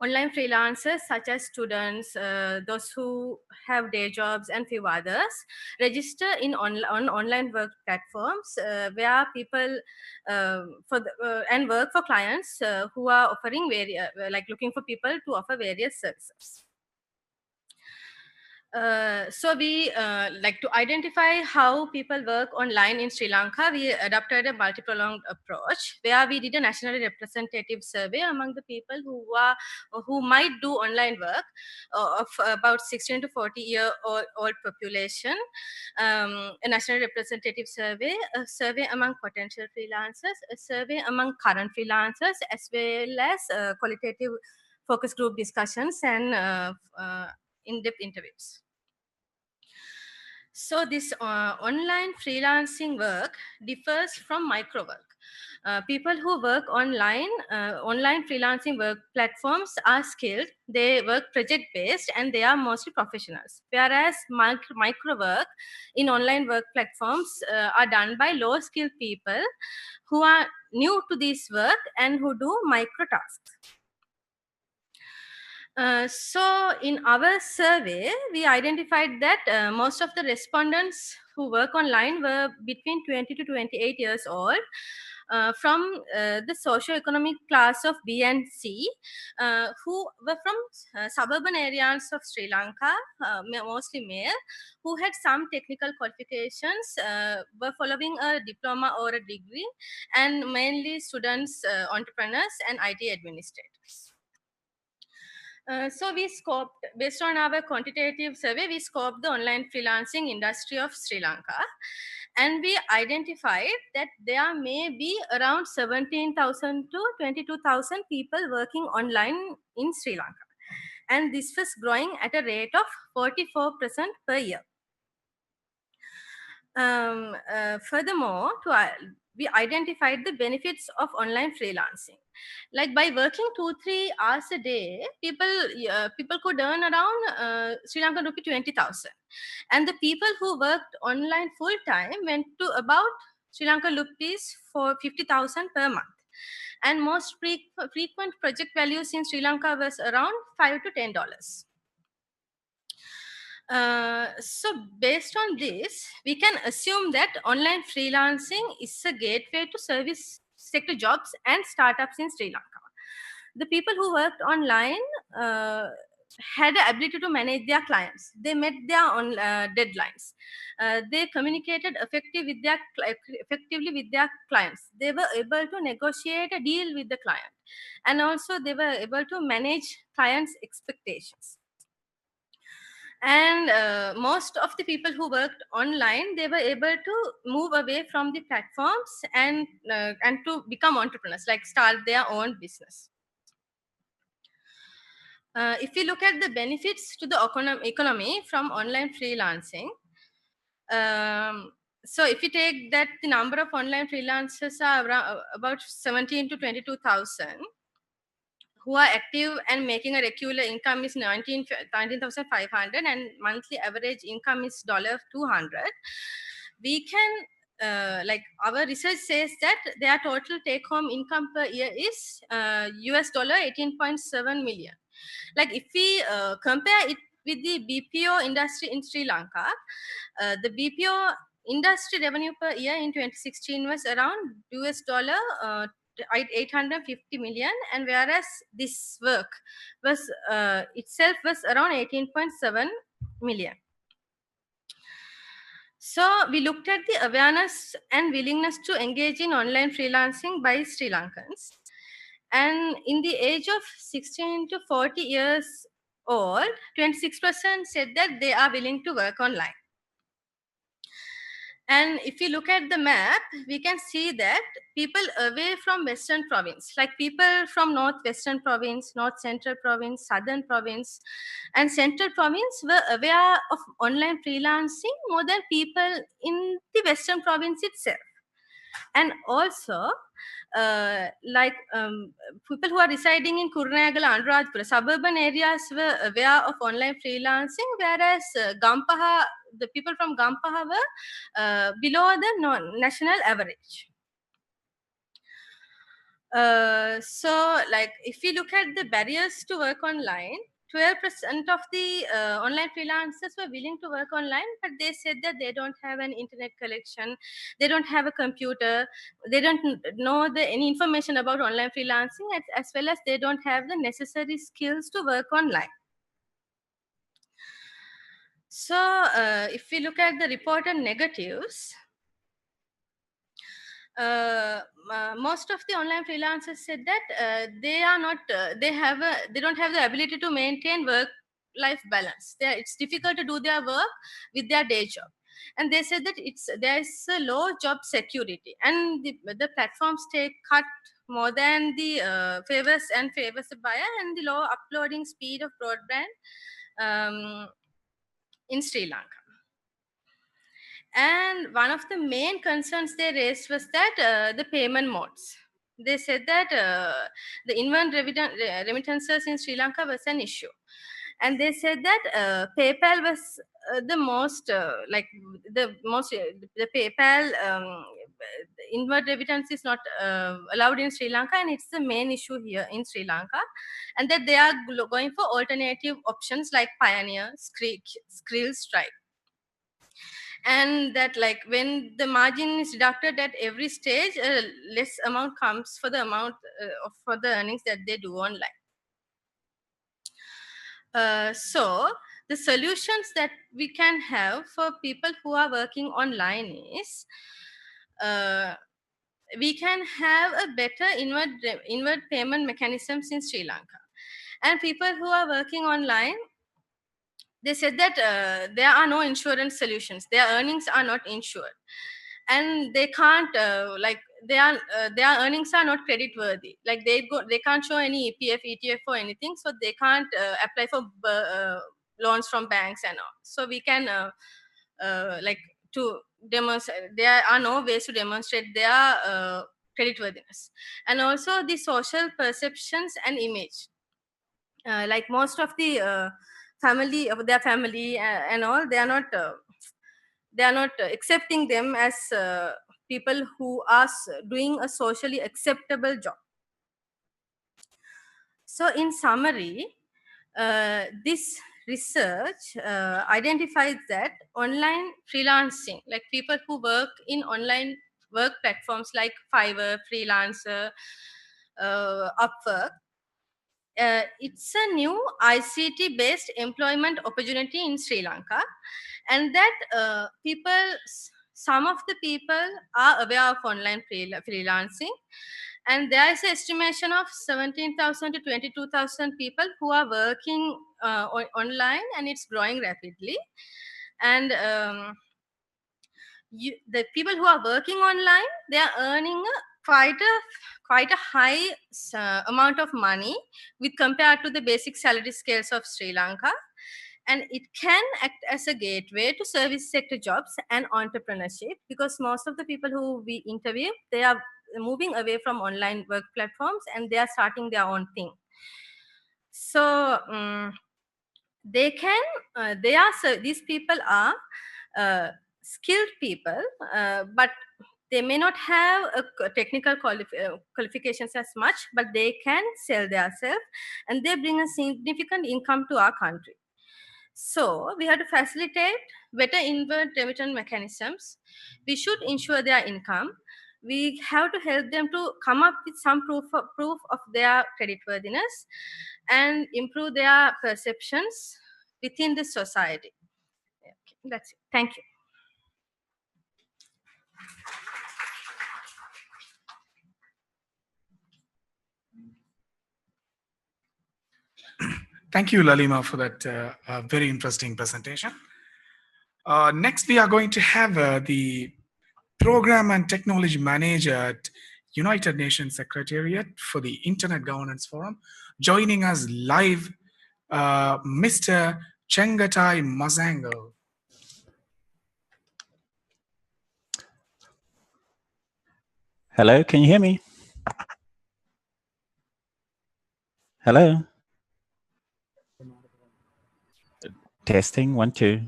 Speaker 7: online freelancers such as students, those who have day jobs and few others, register on online work platforms where people and work for clients who are offering looking for people to offer various services. So we like to identify how people work online in Sri Lanka. We adopted a multi-pronged approach where we did a nationally representative survey among the people who might do online work of about 16 to 40-year-old population. A national representative survey, a survey among potential freelancers, a survey among current freelancers, as well as qualitative focus group discussions and in-depth interviews. So this online freelancing work differs from micro work. People who work online freelancing work platforms are skilled, they work project-based, and they are mostly professionals. Whereas micro work in online work platforms are done by low-skilled people who are new to this work and who do micro tasks. So in our survey, we identified that most of the respondents who work online were between 20 to 28 years old, from the socio-economic class of B and C, who were from suburban areas of Sri Lanka, mostly male, who had some technical qualifications, were following a diploma or a degree, and mainly students, entrepreneurs, and IT administrators. So we scoped, based on our quantitative survey, we scoped the online freelancing industry of Sri Lanka. And we identified that there may be around 17,000 to 22,000 people working online in Sri Lanka. And this was growing at a rate of 44% per year. Furthermore, we identified the benefits of online freelancing. Like by working 2-3 hours a day, people could earn around Sri Lankan rupee 20,000, and the people who worked online full time went to about Sri Lankan rupees for 50,000 per month. And most frequent project values in Sri Lanka was around $5 to $10. So based on this, we can assume that online freelancing is a gateway to service sector jobs and startups in Sri Lanka. The people who worked online had the ability to manage their clients. They met their own deadlines. They communicated effectively with their clients. They were able to negotiate a deal with the client, and also they were able to manage clients' expectations. And most of the people who worked online, they were able to move away from the platforms and to become entrepreneurs, like start their own business. If you look at the benefits to the economy from online freelancing, so if you take that the number of online freelancers are around, about 17 to 22,000 who are active and making a regular income is 19,500 and monthly average income is $200, we can like our research says that their total take home income per year is US dollar 18.7 million. Like if we compare it with the BPO industry in Sri Lanka, the BPO industry revenue per year in 2016 was around US dollar 850 million, and whereas this work was itself was around 18.7 million. So we looked at the awareness and willingness to engage in online freelancing by Sri Lankans. And in the age of 16 to 40 years old, 26% said that they are willing to work online. And if you look at the map, we can see that people away from Western province, like people from Northwestern province, North Central province, Southern province, and Central province were aware of online freelancing more than people in the Western province itself. And also, people who are residing in Kurunegala, Anuradhapura, suburban areas were aware of online freelancing, whereas Gampaha, the people from Gampaha were below the national average. So, like, if we look at the barriers to work online, 12% of the online freelancers were willing to work online, but they said that they don't have an internet connection, they don't have a computer, they don't know any information about online freelancing, as well as they don't have the necessary skills to work online. So, if we look at the reported negatives, most of the online freelancers said that they are not they don't have the ability to maintain work-life balance. It's difficult to do their work with their day job, and they said that there is a low job security, and the platforms take cut more than the favors the buyer, and the low uploading speed of broadband in Sri Lanka. And one of the main concerns they raised was that the payment modes. They said that the inward remittances in Sri Lanka was an issue. And they said that PayPal was the PayPal inward remittance is not allowed in Sri Lanka, and it's the main issue here in Sri Lanka. And that they are going for alternative options like Pioneer, Skrill, Stripe. And that, like, when the margin is deducted at every stage, less amount comes for the amount for the earnings that they do online. So the solutions that we can have for people who are working online is we can have a better inward payment mechanisms in Sri Lanka. And people who are working online, they said that there are no insurance solutions. Their earnings are not insured, and they can't their earnings are not credit worthy. Like they can't show any EPF, ETF or anything, so they can't apply for loans from banks and all. So we can there are no ways to demonstrate their creditworthiness. And also the social perceptions and image. Like most of the family of their family and all, they are not accepting them as people who are doing a socially acceptable job. So in summary, this research identifies that online freelancing, like people who work in online work platforms like Fiverr, Freelancer, Upwork, it's a new ICT based employment opportunity in Sri Lanka, and that some of the people are aware of online freelancing, and there is an estimation of 17,000 to 22,000 people who are working online, and it's growing rapidly. And the people who are working online, they are earning quite a high amount of money with compared to the basic salary scales of Sri Lanka, and it can act as a gateway to service sector jobs and entrepreneurship, because most of the people who we interview, they are moving away from online work platforms and they are starting their own thing. So these people are skilled people, but they may not have a technical qualifications as much, but they can sell themselves and they bring a significant income to our country. So we have to facilitate better inward remittance mechanisms. We should ensure their income. We have to help them to come up with some proof of their creditworthiness and improve their perceptions within the society. Okay, that's it. Thank you.
Speaker 2: Thank you, Laleema, for that very interesting presentation. Next, we are going to have the Program and Technology Manager at United Nations Secretariat for the Internet Governance Forum. Joining us live, Mr. Chengetai Masango.
Speaker 8: Hello, can you hear me? Hello? Testing, 1, 2.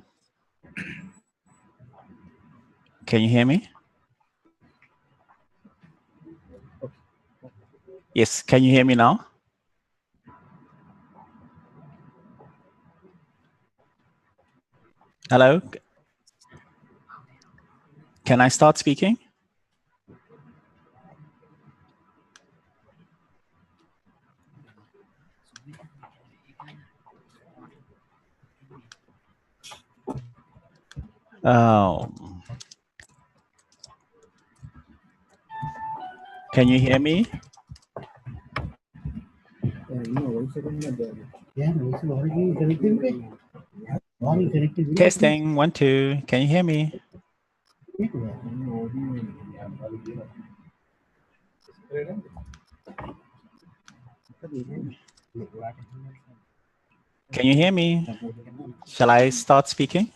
Speaker 8: Can you hear me? Yes, can you hear me now? Hello? Can I start speaking? Oh. Can you hear me? Testing, 1, 2. Can you hear me? Can you hear me? Shall I start speaking?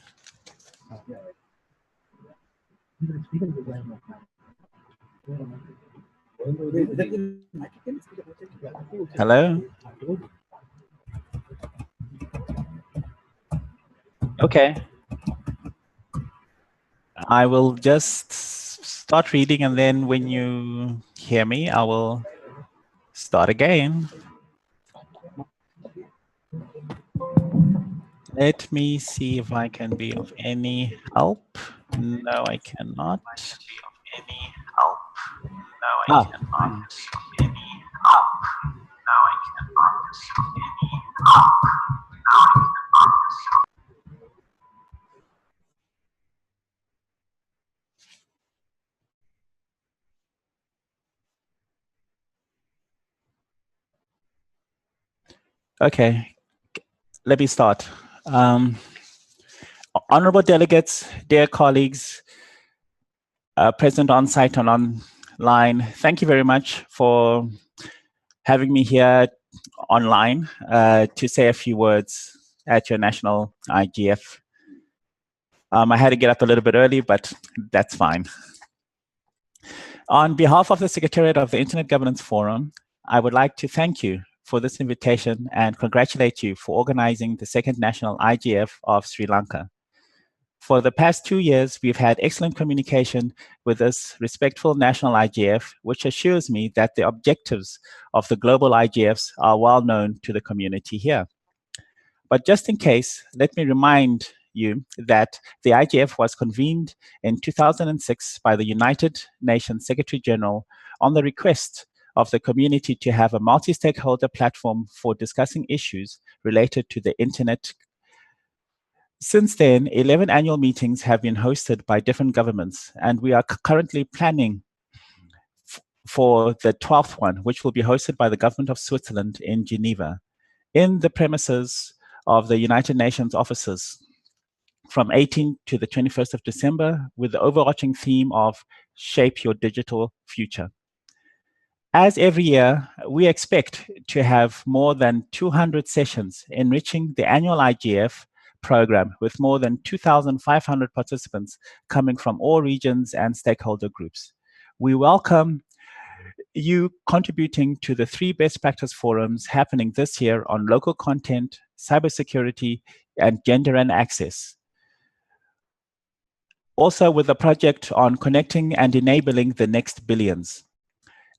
Speaker 8: Hello? Okay. I will just start reading, and then when you hear me, I will start again. Let me see if I can be of any help. No, I cannot. Okay, let me start. Honorable delegates, dear colleagues, present on site and online, thank you very much for having me here online to say a few words at your national IGF I had to get up a little bit early, but that's fine. On behalf of the Secretariat of the Internet Governance Forum, I would like to thank you for this invitation and congratulate you for organizing the second National IGF of Sri Lanka. For the past 2 years, we've had excellent communication with this respectful national IGF, which assures me that the objectives of the global IGFs are well known to the community here. But just in case, let me remind you that the IGF was convened in 2006 by the United Nations Secretary General on the request of the community to have a multi-stakeholder platform for discussing issues related to the internet. Since then, 11 annual meetings have been hosted by different governments, and we are currently planning for the 12th one, which will be hosted by the government of Switzerland in Geneva, in the premises of the United Nations offices from 18 to the 21st of December, with the overarching theme of Shape Your Digital Future. As every year, we expect to have more than 200 sessions enriching the annual IGF program with more than 2,500 participants coming from all regions and stakeholder groups. We welcome you contributing to the 3 best practice forums happening this year on local content, cybersecurity, and gender and access. Also with the project on connecting and enabling the next billions,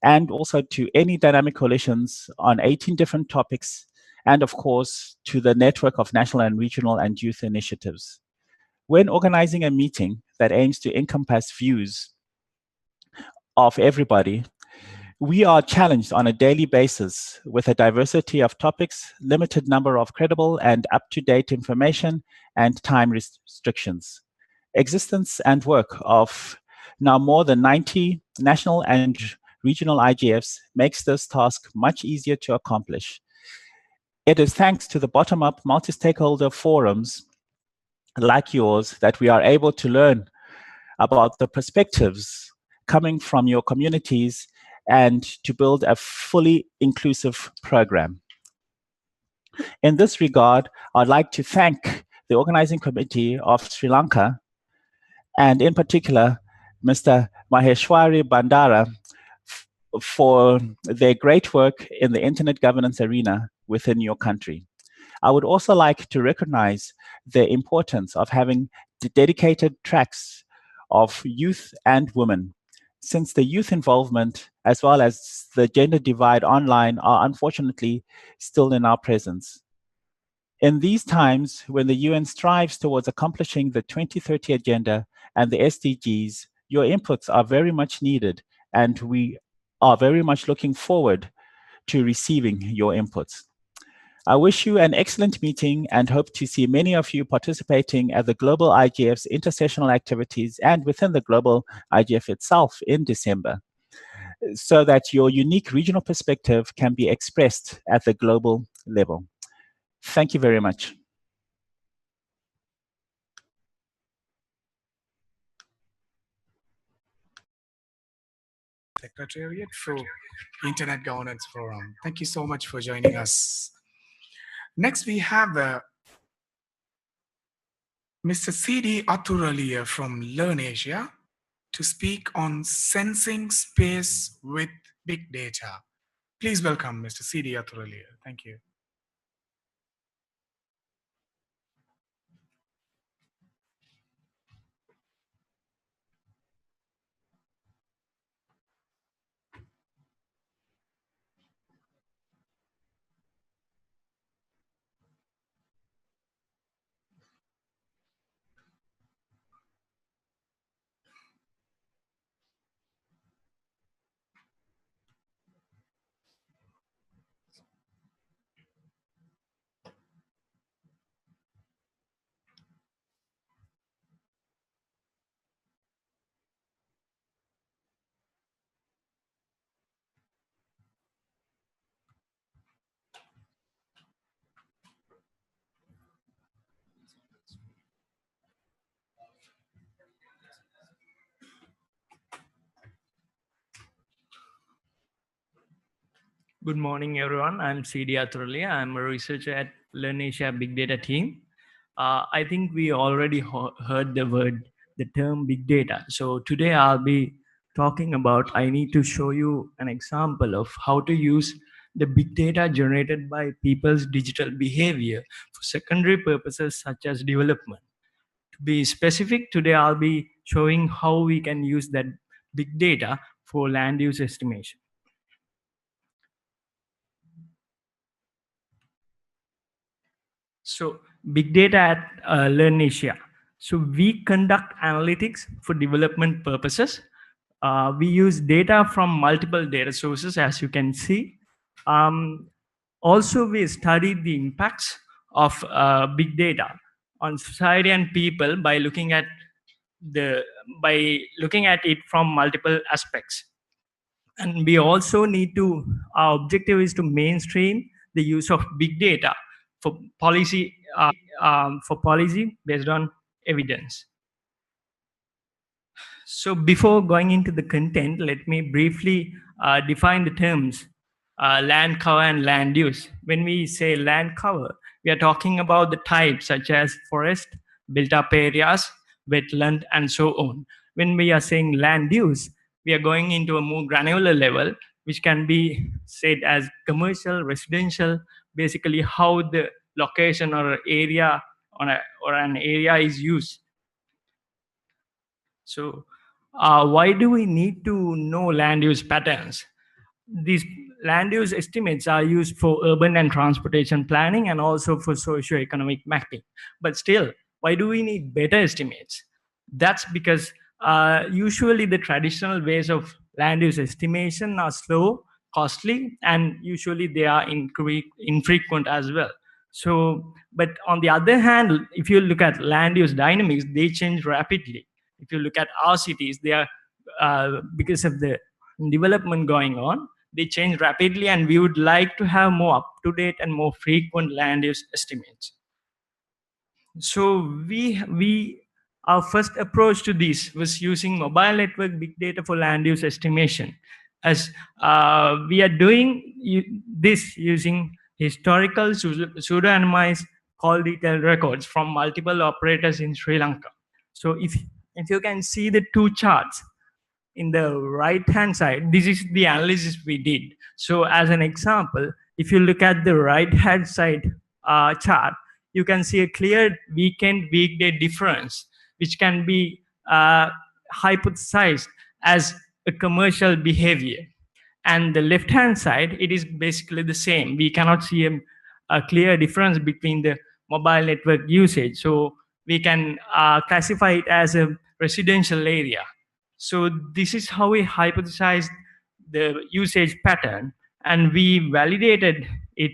Speaker 8: and also to any dynamic coalitions on 18 different topics, and of course, to the network of national and regional and youth initiatives. When organizing a meeting that aims to encompass views of everybody, we are challenged on a daily basis with a diversity of topics, limited number of credible and up-to-date information, and time restrictions. Existence and work of now more than 90 national and regional IGFs makes this task much easier to accomplish. It is thanks to the bottom-up multi-stakeholder forums like yours that we are able to learn about the perspectives coming from your communities and to build a fully inclusive program. In this regard, I'd like to thank the organizing committee of Sri Lanka, and in particular, Mr. Maheshwari Bandara, for their great work in the internet governance arena within your country. I would also like to recognize the importance of having dedicated tracks of youth and women, since the youth involvement as well as the gender divide online are unfortunately still in our presence. In these times, when the UN strives towards accomplishing the 2030 agenda and the SDGs, your inputs are very much needed, and we are very much looking forward to receiving your inputs. I wish you an excellent meeting and hope to see many of you participating at the Global IGF's intersessional activities and within the Global IGF itself in December, so that your unique regional perspective can be expressed at the global level. Thank you very much.
Speaker 2: Secretariat for Internet Governance Forum. Thank you so much for joining us. Next, we have Mr. C.D. Athuruliya from Learn Asia to speak on sensing space with big data. Please welcome Mr. C.D. Athuruliya. Thank you.
Speaker 9: Good morning, everyone. I'm C.D. Athuruliya. I'm a researcher at Learn Asia Big Data team. I think we already heard the term big data. So today I'll be talking about, I need to show you an example of how to use the big data generated by people's digital behavior for secondary purposes such as development. To be specific, today I'll be showing how we can use that big data for land use estimation. So big data at Learn Asia. So we conduct analytics for development purposes. We use data from multiple data sources, as you can see. Also, we studied the impacts of big data on society and people by looking at it from multiple aspects. And we also need to, our objective is to mainstream the use of big data for policy based on evidence. So before going into the content, let me briefly define the terms land cover and land use. When we say land cover, we are talking about the types such as forest, built up areas, wetland, and so on. When we are saying land use, we are going into a more granular level, which can be said as commercial, residential, basically how the location or area or an area is used. So why do we need to know land use patterns? These land use estimates are used for urban and transportation planning and also for socio-economic mapping. But still, why do we need better estimates? That's because usually the traditional ways of land use estimation are slow, costly, and usually they are infrequent as well. So, but on the other hand, if you look at land use dynamics, they change rapidly. If you look at our cities, they are, because of the development going on, they change rapidly, and we would like to have more up-to-date and more frequent land use estimates. So our first approach to this was using mobile network big data for land use estimation, as we are doing this using historical pseudo-anonymized call detail records from multiple operators in Sri Lanka. So if you can see the two charts in the right hand side, this is the analysis we did. So as an example, if you look at the right hand side chart, you can see a clear weekday difference, which can be hypothesized as a commercial behavior. And the left hand side, it is basically the same. We cannot see a clear difference between the mobile network usage. So we can classify it as a residential area. So this is how we hypothesized the usage pattern, and we validated it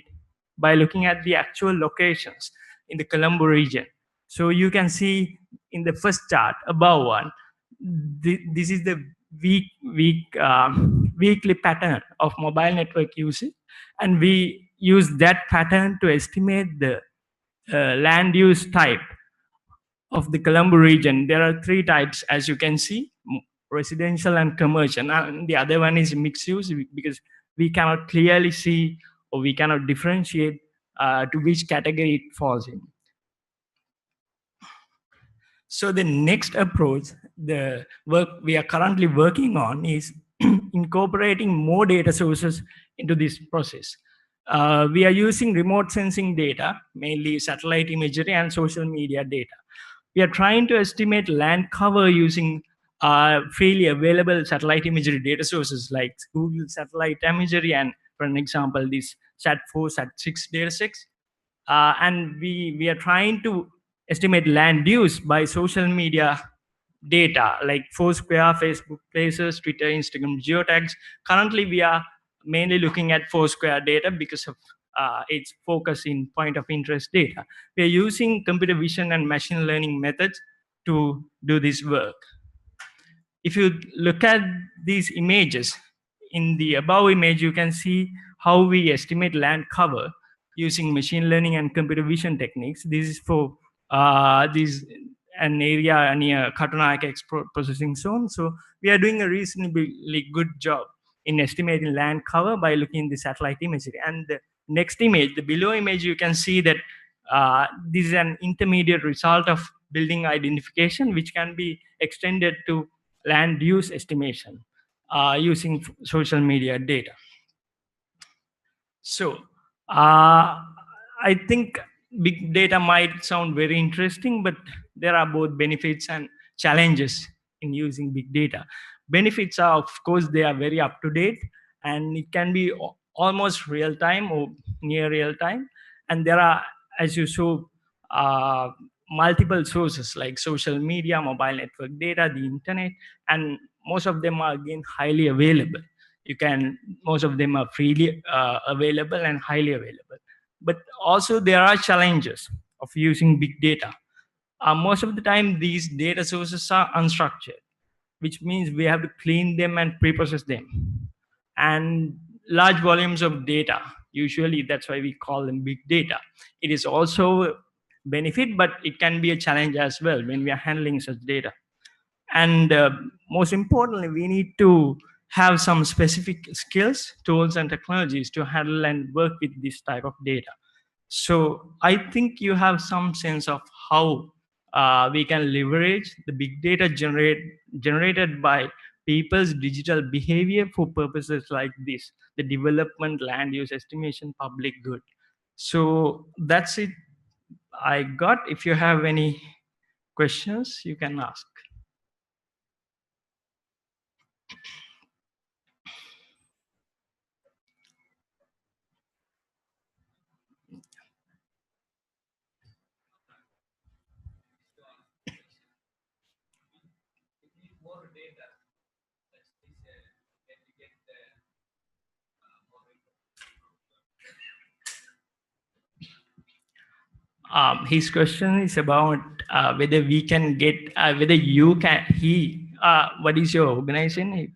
Speaker 9: by looking at the actual locations in the Colombo region. So you can see in the first chart above one, this is the weekly pattern of mobile network usage, and we use that pattern to estimate the land use type of the Colombo region. There are three types, as you can see: residential and commercial, and the other one is mixed use, because we cannot clearly see or we cannot differentiate to which category it falls in. So the next approach, the work we are currently working on, is incorporating more data sources into this process. We are using remote sensing data, mainly satellite imagery and social media data. We are trying to estimate land cover using freely available satellite imagery data sources like Google satellite imagery and, for an example, this SAT4, SAT6 datasets. And we are trying to estimate land use by social media data like Foursquare, Facebook Places, Twitter, Instagram, geotags. Currently, we are mainly looking at Foursquare data because of its focus in point of interest data. We are using computer vision and machine learning methods to do this work. If you look at these images, in the above image, you can see how we estimate land cover using machine learning and computer vision techniques. This is for an area near Athuruliya processing zone. So we are doing a reasonably good job in estimating land cover by looking at the satellite imagery. And the next image, the below image, you can see that this is an intermediate result of building identification, which can be extended to land use estimation using social media data. So I think big data might sound very interesting, but there are both benefits and challenges in using big data. Benefits are, of course, they are very up to date, and it can be almost real time or near real time. And there are, as you saw, multiple sources like social media, mobile network data, the internet, and most of them are again highly available. Most of them are freely available and highly available. But also there are challenges of using big data. Most of the time these data sources are unstructured, which means we have to clean them and pre-process them. And large volumes of data, usually that's why we call them big data. It is also a benefit, but it can be a challenge as well when we are handling such data. And most importantly, we need to have some specific skills, tools, and technologies to handle and work with this type of data. So I think you have some sense of how we can leverage the big data generated by people's digital behavior for purposes like this, the development, land use estimation, public good. So that's it I got. If you have any questions, you can ask. His question is about whether we can get, whether you can, what is your organization?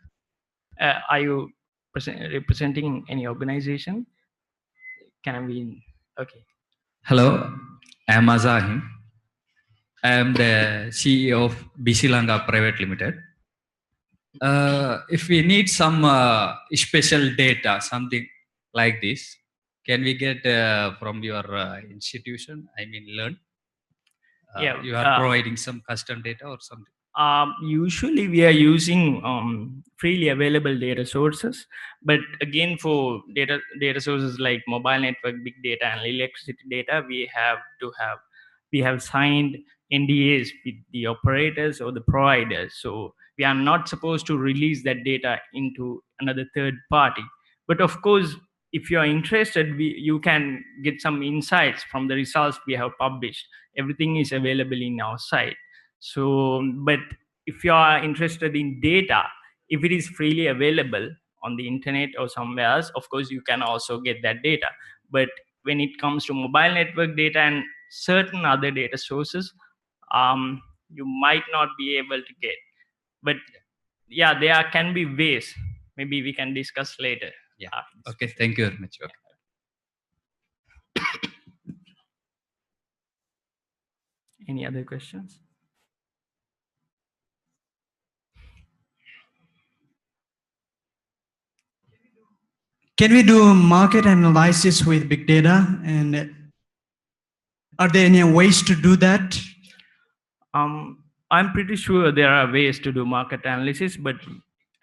Speaker 9: Are you representing any organization? Can we, okay.
Speaker 10: Hello, I am Azahim. I am the CEO of BC Lanka Private Limited. If we need some special data, something like this, can we get from your institution? I mean, learn.
Speaker 9: Yeah,
Speaker 10: you are providing some custom data or something.
Speaker 9: Usually we are using freely available data sources, but again for data sources like mobile network, big data, and electricity data, we have signed NDAs with the operators or the providers. So we are not supposed to release that data into another third party. But of course, if you are interested, you can get some insights from the results we have published. Everything is available in our site. So, but if you are interested in data, if it is freely available on the internet or somewhere else, of course, you can also get that data. But when it comes to mobile network data and certain other data sources, you might not be able to get. But yeah, there can be ways. Maybe we can discuss later.
Speaker 10: Yeah. Okay. Thank you very much. Okay.
Speaker 9: Any other questions?
Speaker 11: Can we do market analysis with big data? And are there any ways to do that?
Speaker 9: I'm pretty sure there are ways to do market analysis, but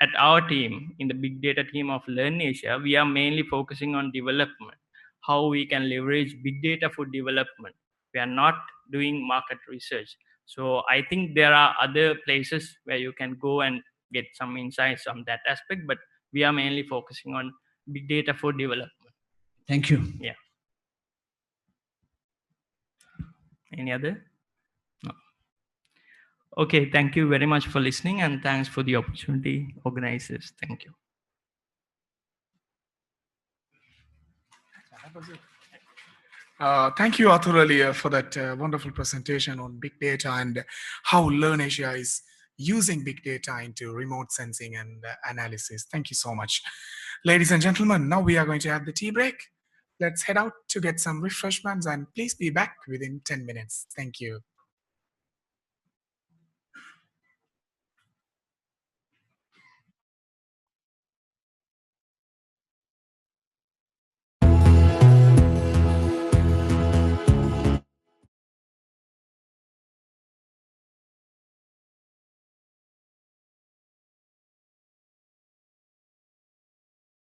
Speaker 9: at our team, in the big data team of Learn Asia, we are mainly focusing on development, how we can leverage big data for development. We are not doing market research. So I think there are other places where you can go and get some insights on that aspect, but we are mainly focusing on big data for development.
Speaker 11: Thank you.
Speaker 9: Yeah. Any other? No. Okay, thank you very much for listening, and thanks for the opportunity, organizers. Thank you.
Speaker 2: Thank you, Athuruliya, for that wonderful presentation on big data and how Learn Asia is using big data into remote sensing and analysis. Thank you so much. Ladies and gentlemen, now we are going to have the tea break. Let's head out to get some refreshments, and please be back within 10 minutes. Thank you.